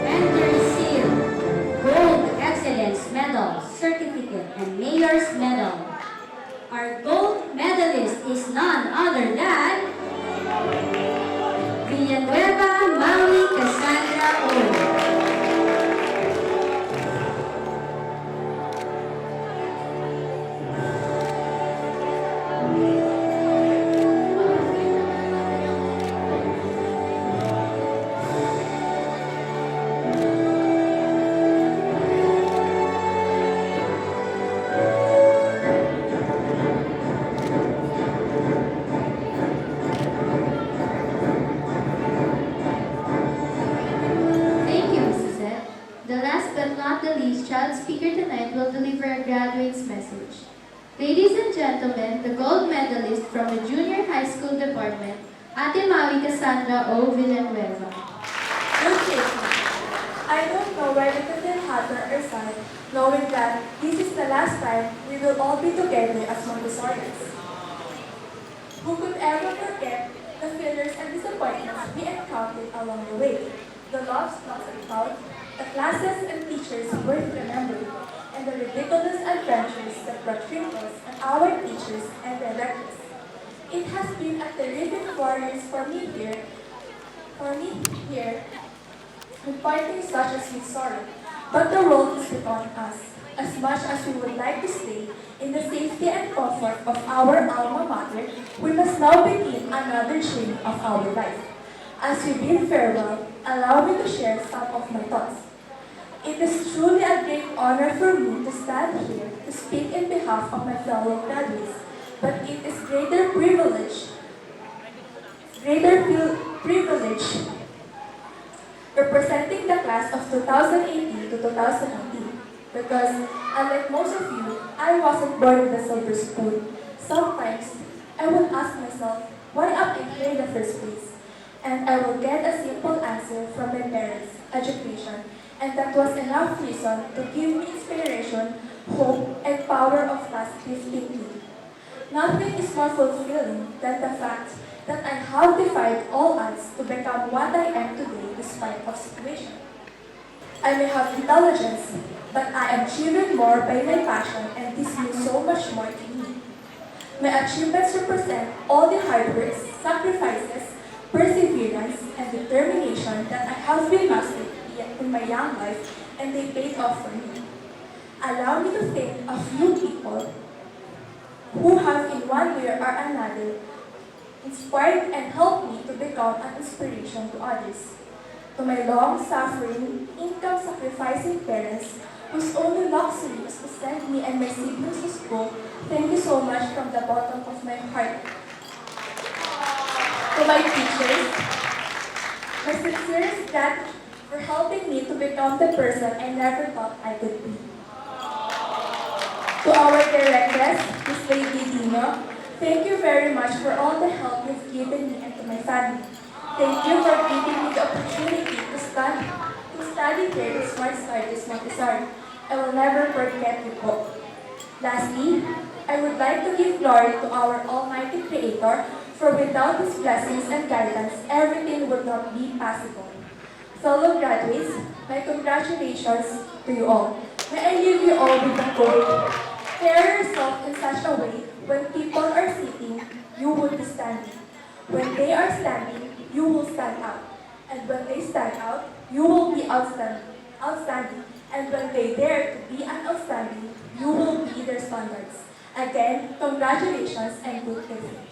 And to receive Gold Excellence Medal, Certificate, and Mayor's Medal. Our gold medalist is none other than Villanueva Maui Cassandra O.
Thank you, Mrs. Ed. The last but not the least child speaker tonight will deliver a graduate's message. Ladies and gentlemen, the gold medalist from the junior high school department, Ate Maui Cassandra O. Villanueva.
Good evening. I don't know where we could feel happy or sad, knowing that this is the last time we will all be together as Montessorians. Who could ever forget the failures and disappointments we encountered along the way? The loves lost and found, the classes and teachers worth remembering, and the ridiculous adventures that brought wrinkles on our teachers and directors. It has been a terrific 4 years for me here, reporting such as we sorry. But the road is upon us. As much as we would like to stay in the safety and comfort of our alma mater, we must now begin another journey of our life. As we bid farewell, allow me to share some of my thoughts. It is truly a great honor for me to stand here to speak in behalf of my fellow graduates, but it is privilege representing the class of 2018 to 2019 because, unlike most of you, I wasn't born with a silver spoon. Sometimes, I would ask myself, why am I here in the first place? And I will get a simple answer from my parents, education, and that was enough reason to give me inspiration, hope, and power of positive thinking. Nothing is more fulfilling than the fact that I have defied all odds to become what I am today despite of situation. I may have intelligence, but I am driven more by my passion and this means so much more to me. My achievements represent all the hard work, sacrifices, perseverance, and determination that I have been mastered in my young life, and they paid off for me. Allow me to thank a few people who have in one way or another inspired and helped me to become an inspiration to others. To my long-suffering, income-sacrificing parents, whose only luxury is to send me and my siblings to school, thank you so much from the bottom of my heart. To my teachers, my sincerest gratitude for helping me to become the person I never thought I could be. To our directress, Ms. Lady Dino, thank you very much for all the help you've given me and to my family. Thank you for giving me the opportunity to study here at Smart Studies Montessori. I will never forget you both. Lastly, I would like to give glory to our Almighty Creator, for without His blessings and guidance, everything would not be possible. Fellow graduates, my congratulations to you all. May I leave you all with the quote, carry yourself in such a way, when people are sitting, you will be standing. When they are standing, you will stand out. And when they stand out, you will be outstanding. And when they dare to be an outstanding, you will be their standards. Again, congratulations and good evening.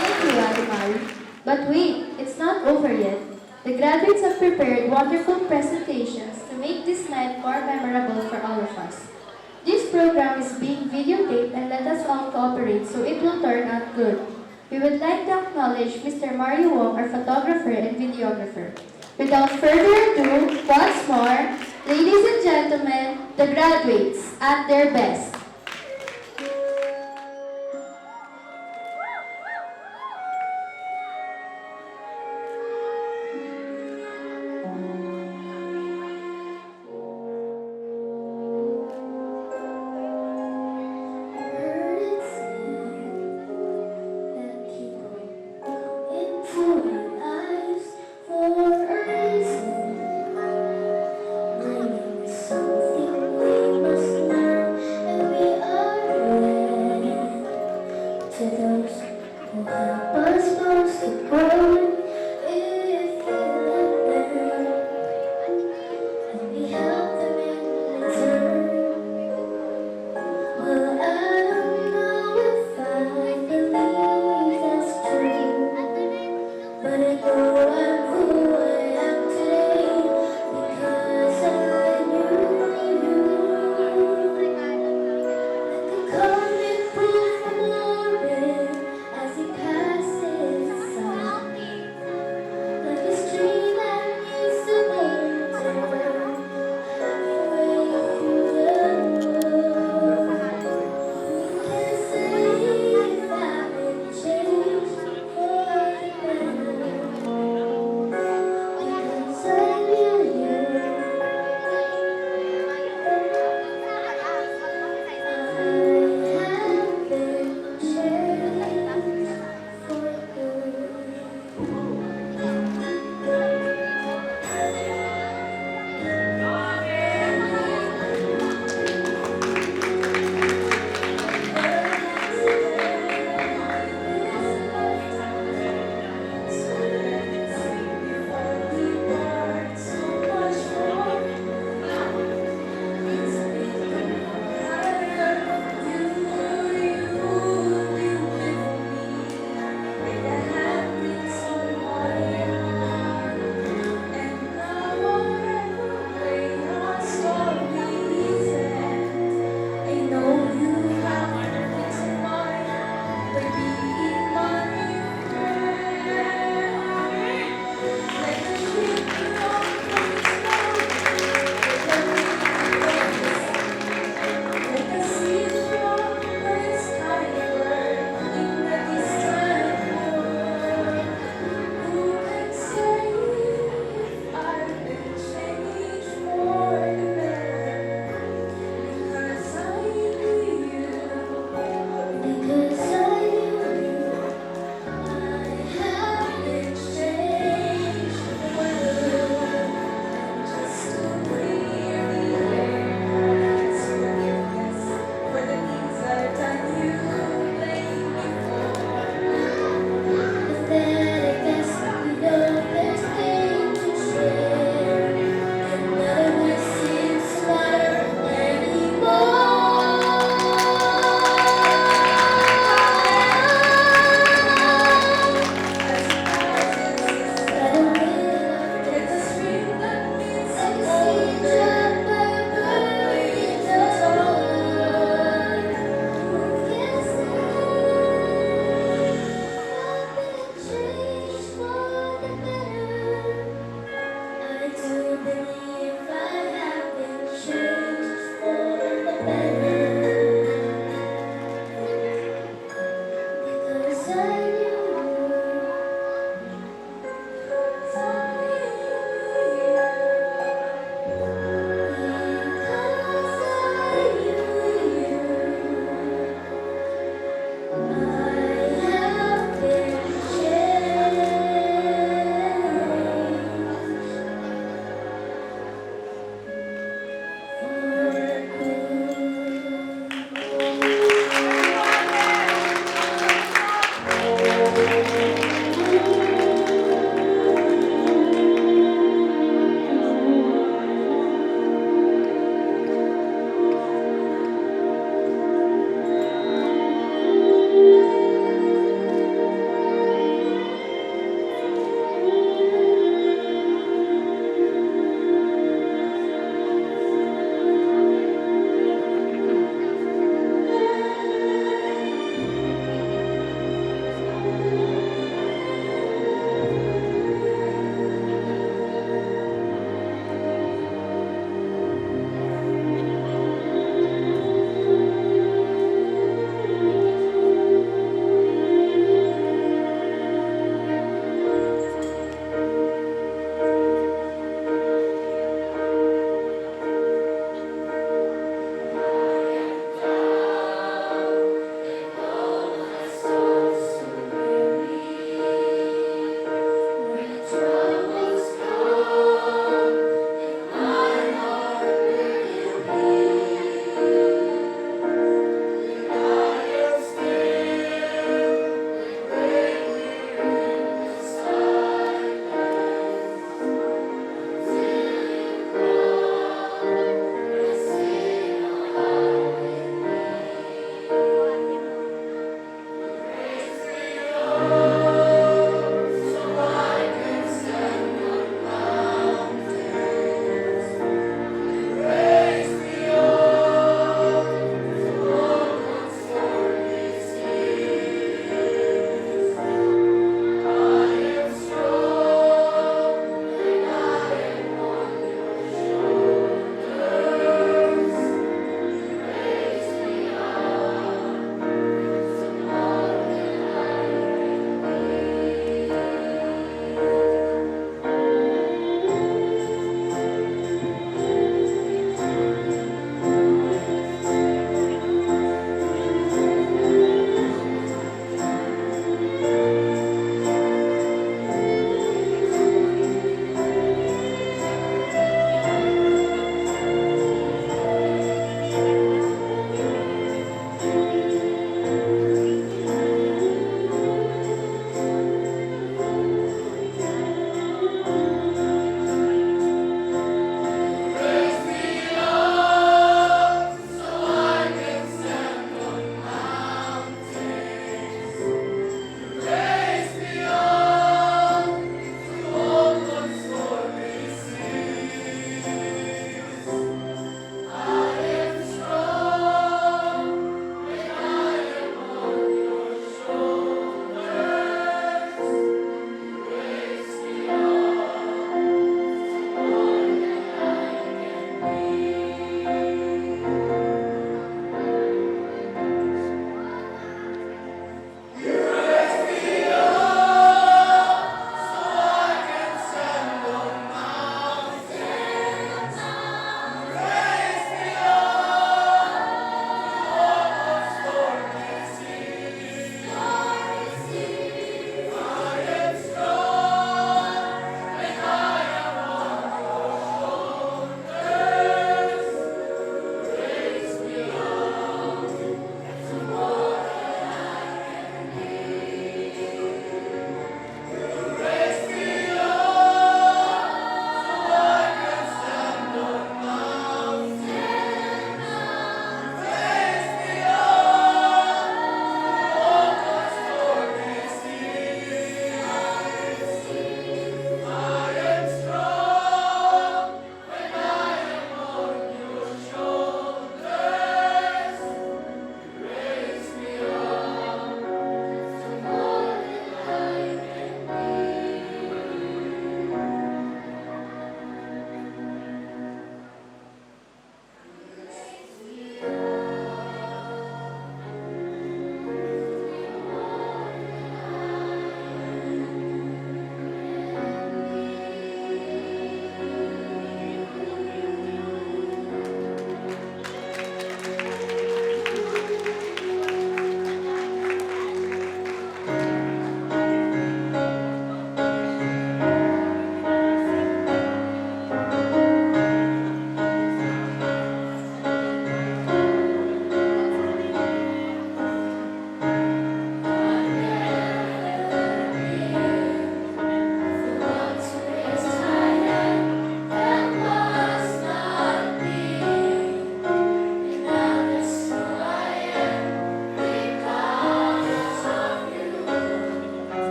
Thank you, Ate Mari. But wait, it's not over yet. The graduates have prepared wonderful presentations to make this night more memorable for all of us. This program is being videotaped and let us all cooperate so it will turn out good. We would like to acknowledge Mr. Mario Wong, our photographer and videographer. Without further ado, once more, ladies and gentlemen, the graduates at their best.
Something we must learn.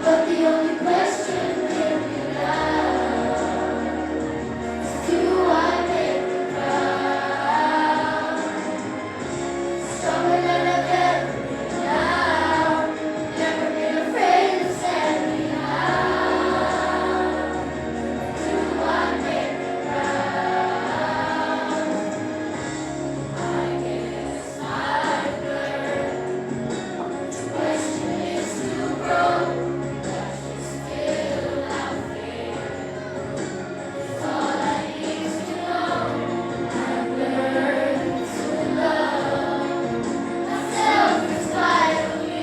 But the only question will be now, do I make you proud? Stronger than I've ever been now, never been afraid of standing out. Do I make you proud? I guess I've learned the question is to grow. Still I fear. It's all I need to know. I've learned to love myself in spite of me.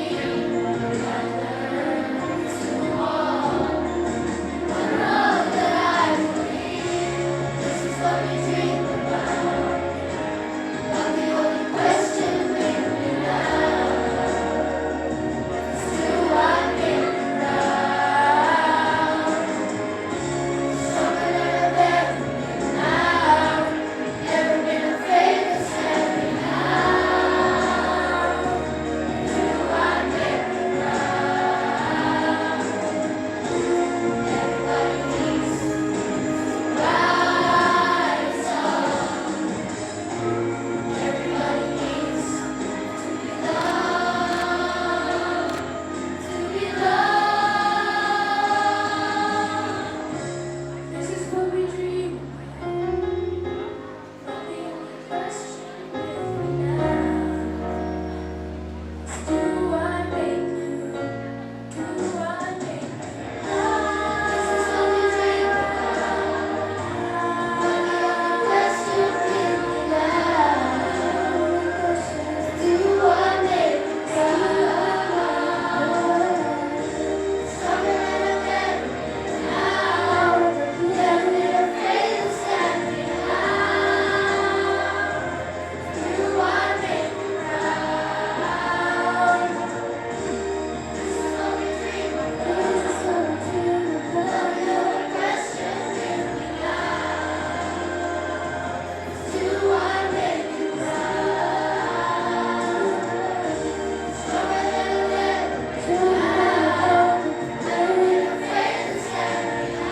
I've learned to walk on a road that I believe. This is what we dream about. But the only question will be now, is do I make you proud? Stronger than I've ever been now, never been afraid of standing out. Do I make you proud? Everybody needs to rise up. Everybody needs to be loved, to be loved. This is what we dream about. But the only question with me now is do I make you? Do I make you? This is what we dream about. But the only question with me now is do I make you proud? Stronger than I've ever been now, never been afraid of standing out.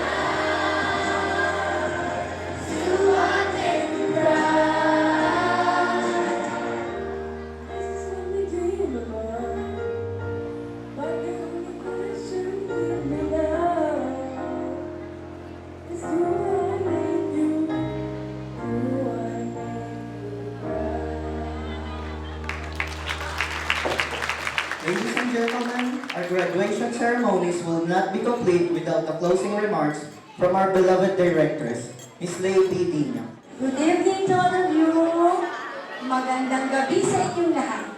Do I make you proud? This is what we dream about. This is what we dream about. But the only question with me now is do I make you proud? Stronger than I've ever been now, never been afraid of standing out. Do I make you proud? This is what we dream about. But the only question with me now is do I make you? Do I make you proud?
Ladies and gentlemen, our graduation ceremonies will not be complete without the closing remarks from our beloved directress, Ms. Leigh P. Dina.
Good evening to all of you. Magandang gabi sa inyong lahat.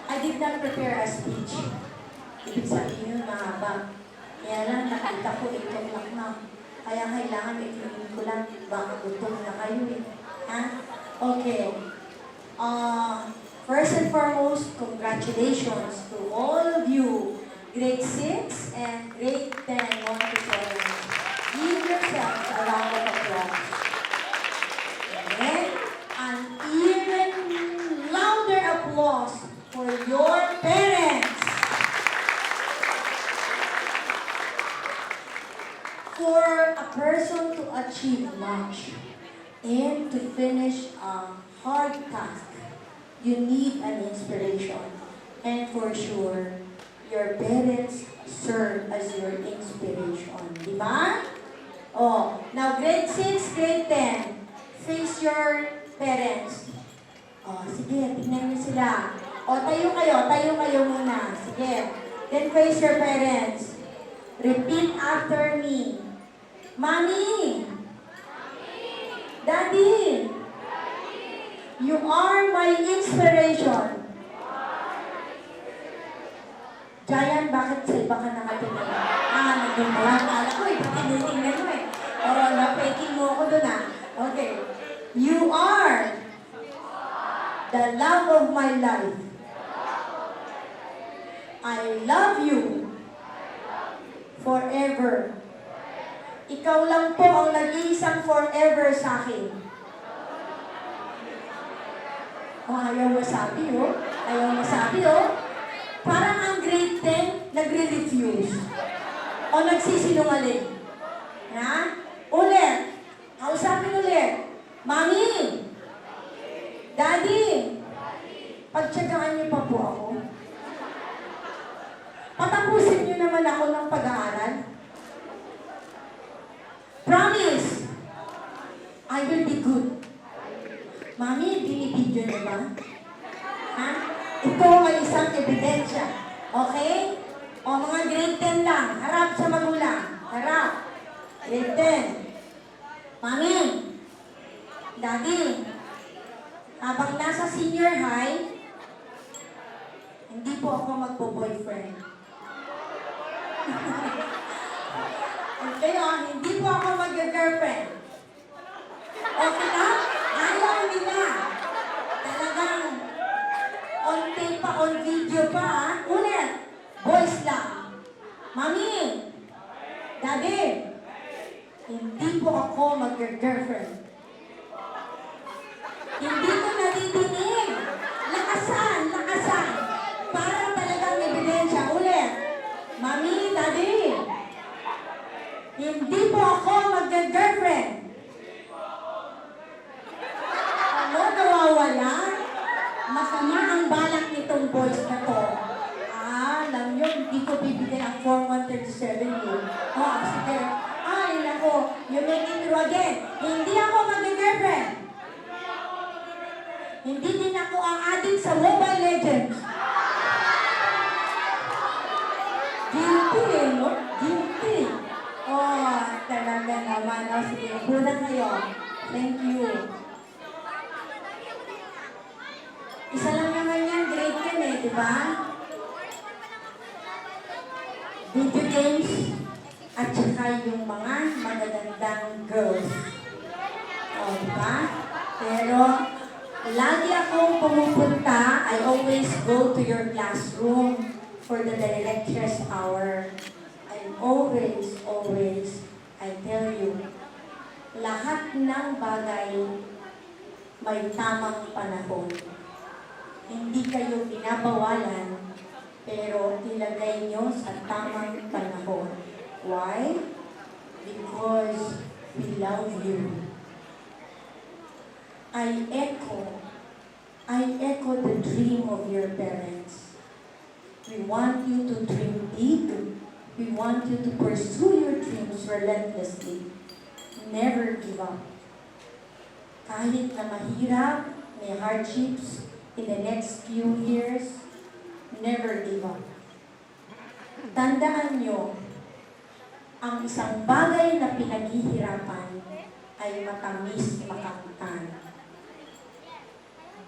I did not prepare a speech. Ibig sabihin yun, mahaba. Kaya lang, nakita ko 8 o'clock na. Kaya kailangan itigil ko lang. Baka gutom na kayo eh. Ha? Okay. First and foremost, congratulations to all of you, grade 6 and grade 10 Montessori. Give yourselves a round of applause. And an even louder applause for your parents. For a person to achieve much and to finish a hard task, you need an inspiration. And for sure, your parents serve as your inspiration. Di ba? Oh, now grade 6, grade 10, face your parents. Oh, sige, tingnan niyo sila. O, tayo kayo muna. Sige. Then face your parents. Repeat after me. Mommy! Daddy! You are my inspiration. Giant, bakit sa iba ka nakatingin? Nandun ba? Akala ko, tinitingnan mo eh. O, napeking mo ako dun ah. Okay. You are the love of my life. I love you forever. Ikaw lang po ang nag-iisang forever sa akin. Oh, ayaw masabi, oh. Ayaw masabi, oh. Parang ang grade 10, serious? O nagsisinungaling? Ha? Ulit. Kausapin ulit. Mami! Daddy! Pagtsagaan niyo pa po ako. Patapusin niyo naman ako ng pag-aaral. Promise! I will be good. Mami, binibidyo niyo ba? Ha? Ito ay isang ebidensya. Okay? O mga grade 10 lang. Harap sa magulang. Harap. Grade 10. Mami! Daddy! Habang nasa senior high, hindi po ako magbo-boyfriend. Kayo, hindi po ako mag-girlfriend. Okay na? Ayaw nila. Talagang on tape pa, on video pa, ha? Ulit. Boys lang. Mami! Daddy! Hindi po ako mag-girlfriend. Hindi ko natidinig. Lakasan, lakasan. Para talagang ebidensya. Ulit. Mami, Daddy. Hindi po ako mag-girlfriend. Ano, nawawala? Masama ang balak nitong boys na to. Alam nyo, hindi ko bibigyan ang Form 137 yun. Sige. Ay, nako, you make it through again. Hindi ako mag-girlfriend. Hindi din ako ang addict sa Mobile Legends. Guilty no? Guilty. Talaga naman. Sige, una kayo. Thank you. Isa lang naman yan, grade 10 di ba? Video games at saka yung mga magagandang girls. Di ba? Pero, lagi akong pumupunta, I always go to your classroom for the lectures hour. And always, I tell you, lahat ng bagay may tamang panahon. Hindi kayo binabawalan, pero ilagay nyo sa tamang panahon. Why? Because we love you. I echo the dream of your parents. We want you to dream big. We want you to pursue your dreams relentlessly. Never give up. Kahit na mahirap, may hardships in the next few years, never give up. Tandaan nyo, ang isang bagay na pinaghihirapan ay matamis makamtan.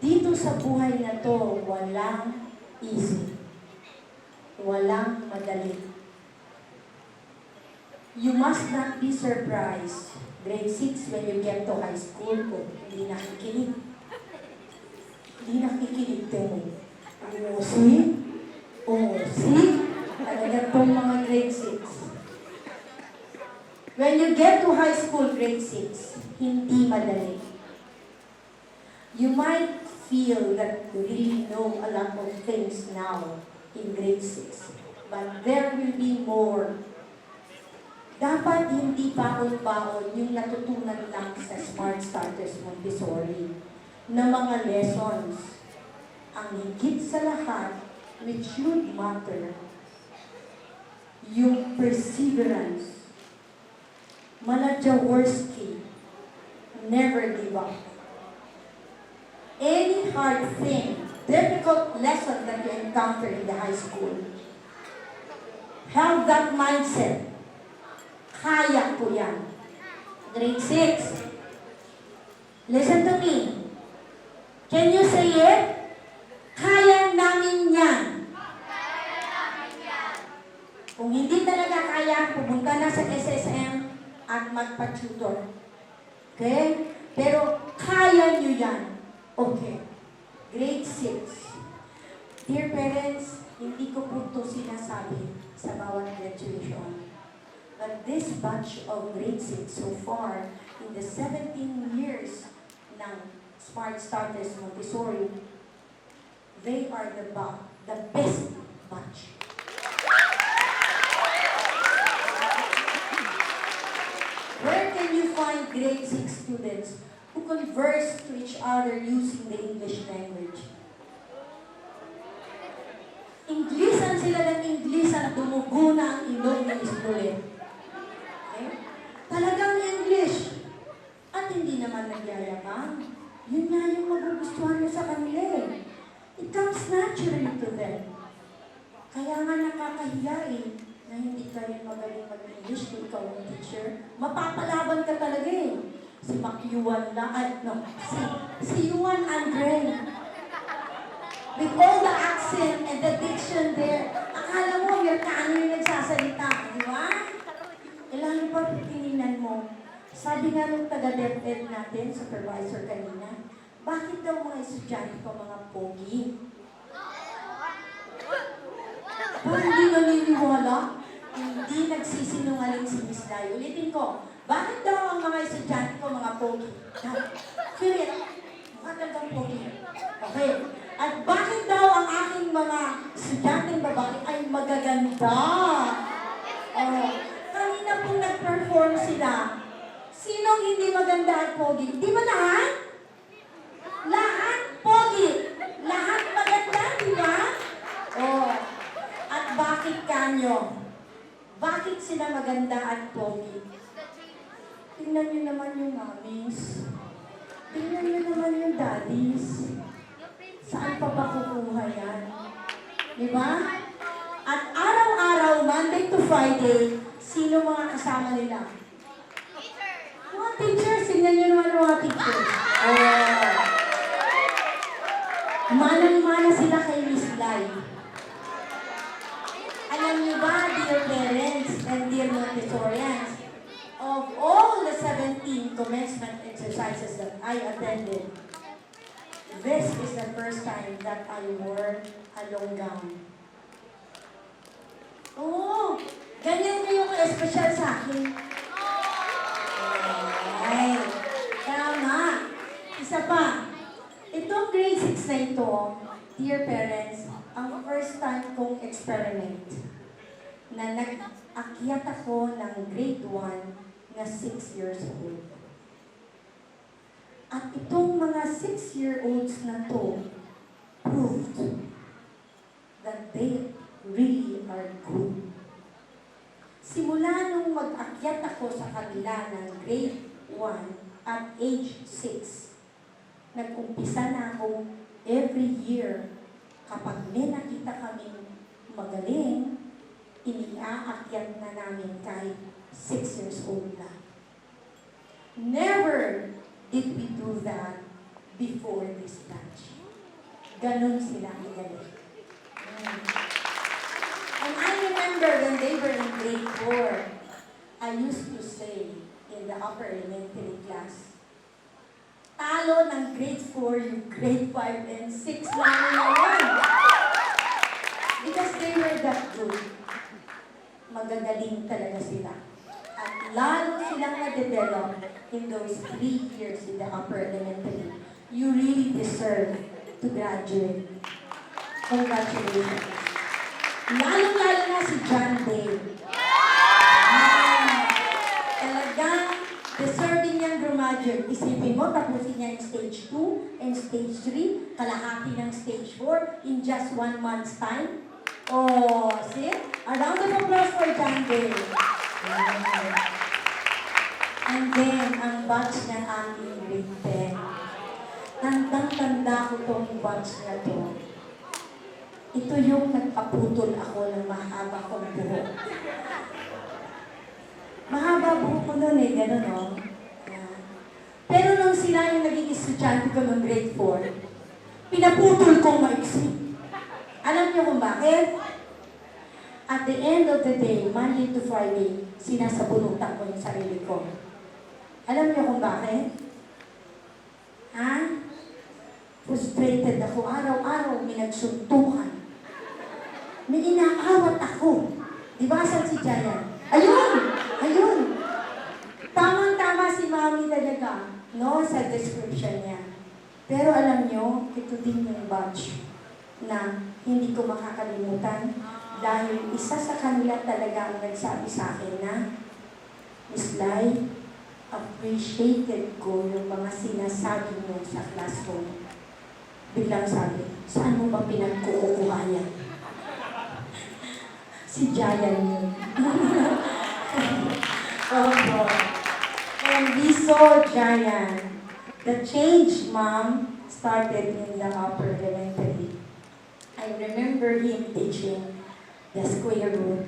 Dito sa buhay na to, walang easy. Walang madali. You must not be surprised, grade 6, when you get to high school, kung hindi nakikinig. Hindi nakikinig din. See? Talaga itong mga grade 6. When you get to high school, grade 6, hindi madali. You might feel that you really know a lot of things now in grade 6. But there will be more. Dapat hindi baon-baon yung natutunan lang sa Smart Starters Montessori na mga lessons. Ang higit sa lahat, which should matter, yung perseverance. Jaworski, never give up. Any hard thing, difficult lesson that you encounter in the high school, have that mindset. Kaya ko yan. Grade 6. Listen to me. Can you say it? Kaya namin yan. Kung hindi talaga kaya, pumunta na sa SSM at magpa-tutor. Okay? Pero kaya nyo yan. Okay. Grade 6. Dear parents, hindi ko po ito sinasabi sa bawat graduation. But this batch of grade 6 so far, in the 17 years ng Smart Starters Montessori, they are the best batch. students who converse to each other using the English language. Inglisan sila ng Inglisan, dumugo na ang ilong ng student. Okay? Talagang English. At hindi naman nagyayabang. Yun nga yung magugustuhan mo sa kanila eh. It comes naturally to them. Kaya nga nakakahiya eh, na hindi ka rin magaling mag-English kung ikaw ang teacher. Mapapalaban ka talaga eh. Si Makyuan na, si Yuan Andre. With all the accent and the diction there, akala mo Amerikano yung nagsasalita, di ba? Kailangan pa tinignan mo. Sabi nga nung taga-DepEd natin, supervisor kanina, bakit daw mga estudyante ko mga pogi? Kung hindi naniniwala, hindi nagsisinungaling si Miss Lai. Ulitin ko, bakit daw ang mga estudyante ko mga pogi? Kirit, mukha talagang pogi. Okay. At bakit daw ang aking mga estudyanteng babae ay magaganda? Kanina pong nag-perform sila. Sinong hindi maganda at pogi? Di ba lahat? Lahat pogi. Lahat maganda, di ba? At bakit kanyo? Bakit sila maganda at pogi? Tingnan nyo naman yung mommies. Tingnan nyo naman yung daddies. Saan pa ba kukuha yan? Di ba? At araw-araw, Monday to Friday, sino mga kasama nila? Mga teachers, tingnan nyo naman mga teachers. Manang-mana sila kay Miss Lai. Alam niyo ba, dear parents and dear Montessorians, of all the 17 commencement exercises that I attended, this is the first time that I wore a long gown. Ganyan kayo ka-espesyal sa akin. Ay, tama. Isa pa. Itong grade 6 na ito, dear parents, ang first time kong experiment na nag-akyat ako ng grade 1 na 6 years old. At itong mga 6-year-olds na to proved that they really are good. Simula nung mag-akyat ako sa kanila ng grade 1 at age 6, nag-umpisa na ako every year kapag may nakita kaming magaling, iniaakyat na namin kahit 6 years old na. Never did we do that before this batch. Ganon sila magaling. And I remember when they were in grade 4, I used to say in the upper elementary class, talo ng grade 4 yung grade 5 and 6 lang ngayon. Because they were that good. Magagaling talaga sila. At lalo silang na-develop in those 3 years in the upper elementary. You really deserve to graduate. Congratulations. Lalo-lalo na si John Day. Talagang deserving niyang graduate. Isipin mo, tapusin niya yung stage 2 and stage 3, kalahati ng stage 4 in just 1 month's time. See? A round of applause for John Day. And then, ang batch ng aming grade 10. Tandang-tanda ko tong batch na to. Ito yung nagpaputol ako ng mahaba kong buhok. Mahaba buhok ko nun eh, gano'n no? Pero nung sila yung naging estudyante ko ng grade 4, pinaputol kong maiksi. Alam niyo kung bakit? At the end of the day, Monday to Friday, sinasabunutan ko yung sarili ko. Alam niyo kung bakit? Frustrated ako. Araw-araw, may nagsuntukan. May inaawat ako. Di ba saan si Jayan? Ayun! Tamang-tama si Mami talaga, no, sa description niya. Pero alam niyo, ito din yung batch na hindi ko makakalimutan dahil isa sa kanila talaga ang nagsabi sa akin na, Miss Lai, appreciated ko yung mga sinasabi mo sa classroom. Biglang sabi, saan mo ba pinagkukuha yan? Si Jayan yun. Oh, and we saw Jayan. The change, Mom, started in the upper elementary. I remember him teaching the square root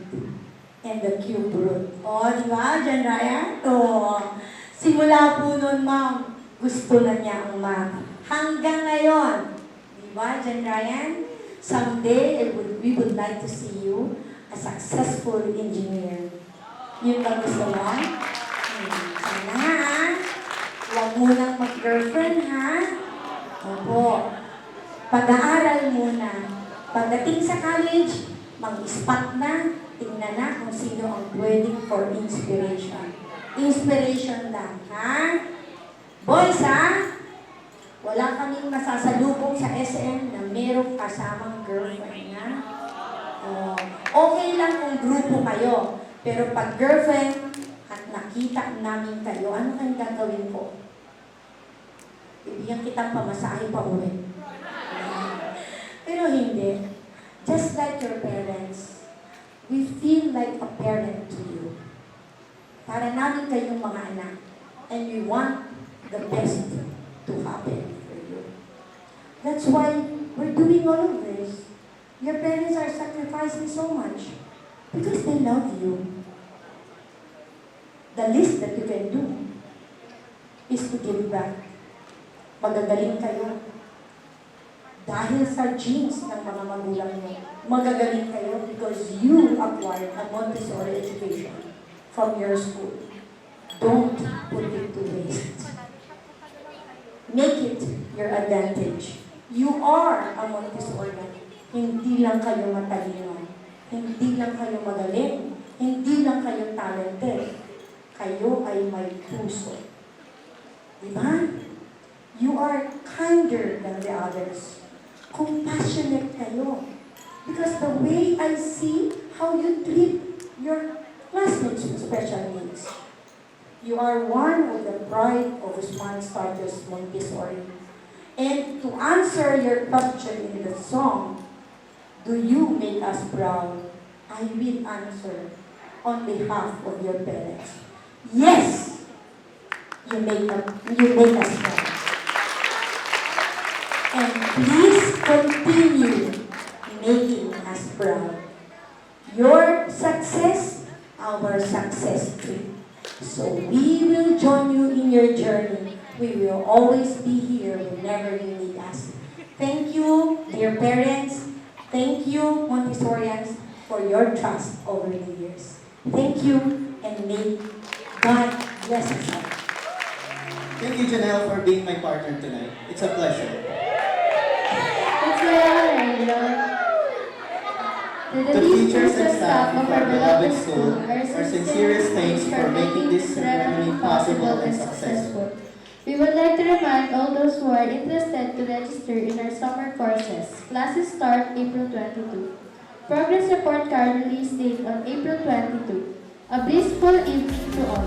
and the cube root. Oh, di ba, Jan Ryan? Oh, simula po nun, Ma'am, gusto na niya ang math. Hanggang ngayon, di ba, Jan Ryan? Someday, we would like to see you a successful engineer. Yun ba gusto mo? Sana ha? Huwag munang mag-girlfriend ha? Opo. Pag-aaral muna. Pagdating sa college, mag-spot na. Tingnan na kung sino ang pwedeng for inspiration. Inspiration lang, ha? Boys, ha? Wala kaming masasalubong sa SM na merong kasamang girlfriend, ha? Okay lang kung grupo kayo. Pero pag girlfriend at nakita namin kayo, ano kayong gagawin ko? Bibigyan kitang pamasahe pa uwi. Pero hindi. Just like your parents, we feel like a parent to you. Para namin kayong mga anak. And we want the best to happen for you. That's why we're doing all of this. Your parents are sacrificing so much because they love you. The least that you can do is to give back. Magagaling kayo. Dahil sa genes ng mga magulang mo, magagaling kayo because you acquired a Montessori education from your school. Don't put it to waste. Make it your advantage. You are a Montessorian. Hindi lang kayo matalino. Hindi lang kayo magaling. Hindi lang kayo talented. Kayo ay may puso. Diba? You are kinder than the others. Compassionate kayo. Because the way I see how you treat your classmates with special needs. You are one of the pride of Smart Starters Montessori. And to answer your question in the song, do you make us proud? I will answer on behalf of your parents. Yes, you make us proud. And please continue making us proud. Your success, our success too. So we will join you in your journey. We will always be here whenever you need us. Thank you, dear parents. Thank you, Montessorians, for your trust over the years. Thank you, and may God bless us all.
Thank you, Janelle, for being my partner tonight. It's a pleasure.
It's my honor, Lord.
To the teachers and staff of our beloved school, our sincerest thanks for making this ceremony possible and successful.
We would like to remind all those who are interested to register in our summer courses. Classes start April 22. Progress report card release date on April 22. A blissful evening to all.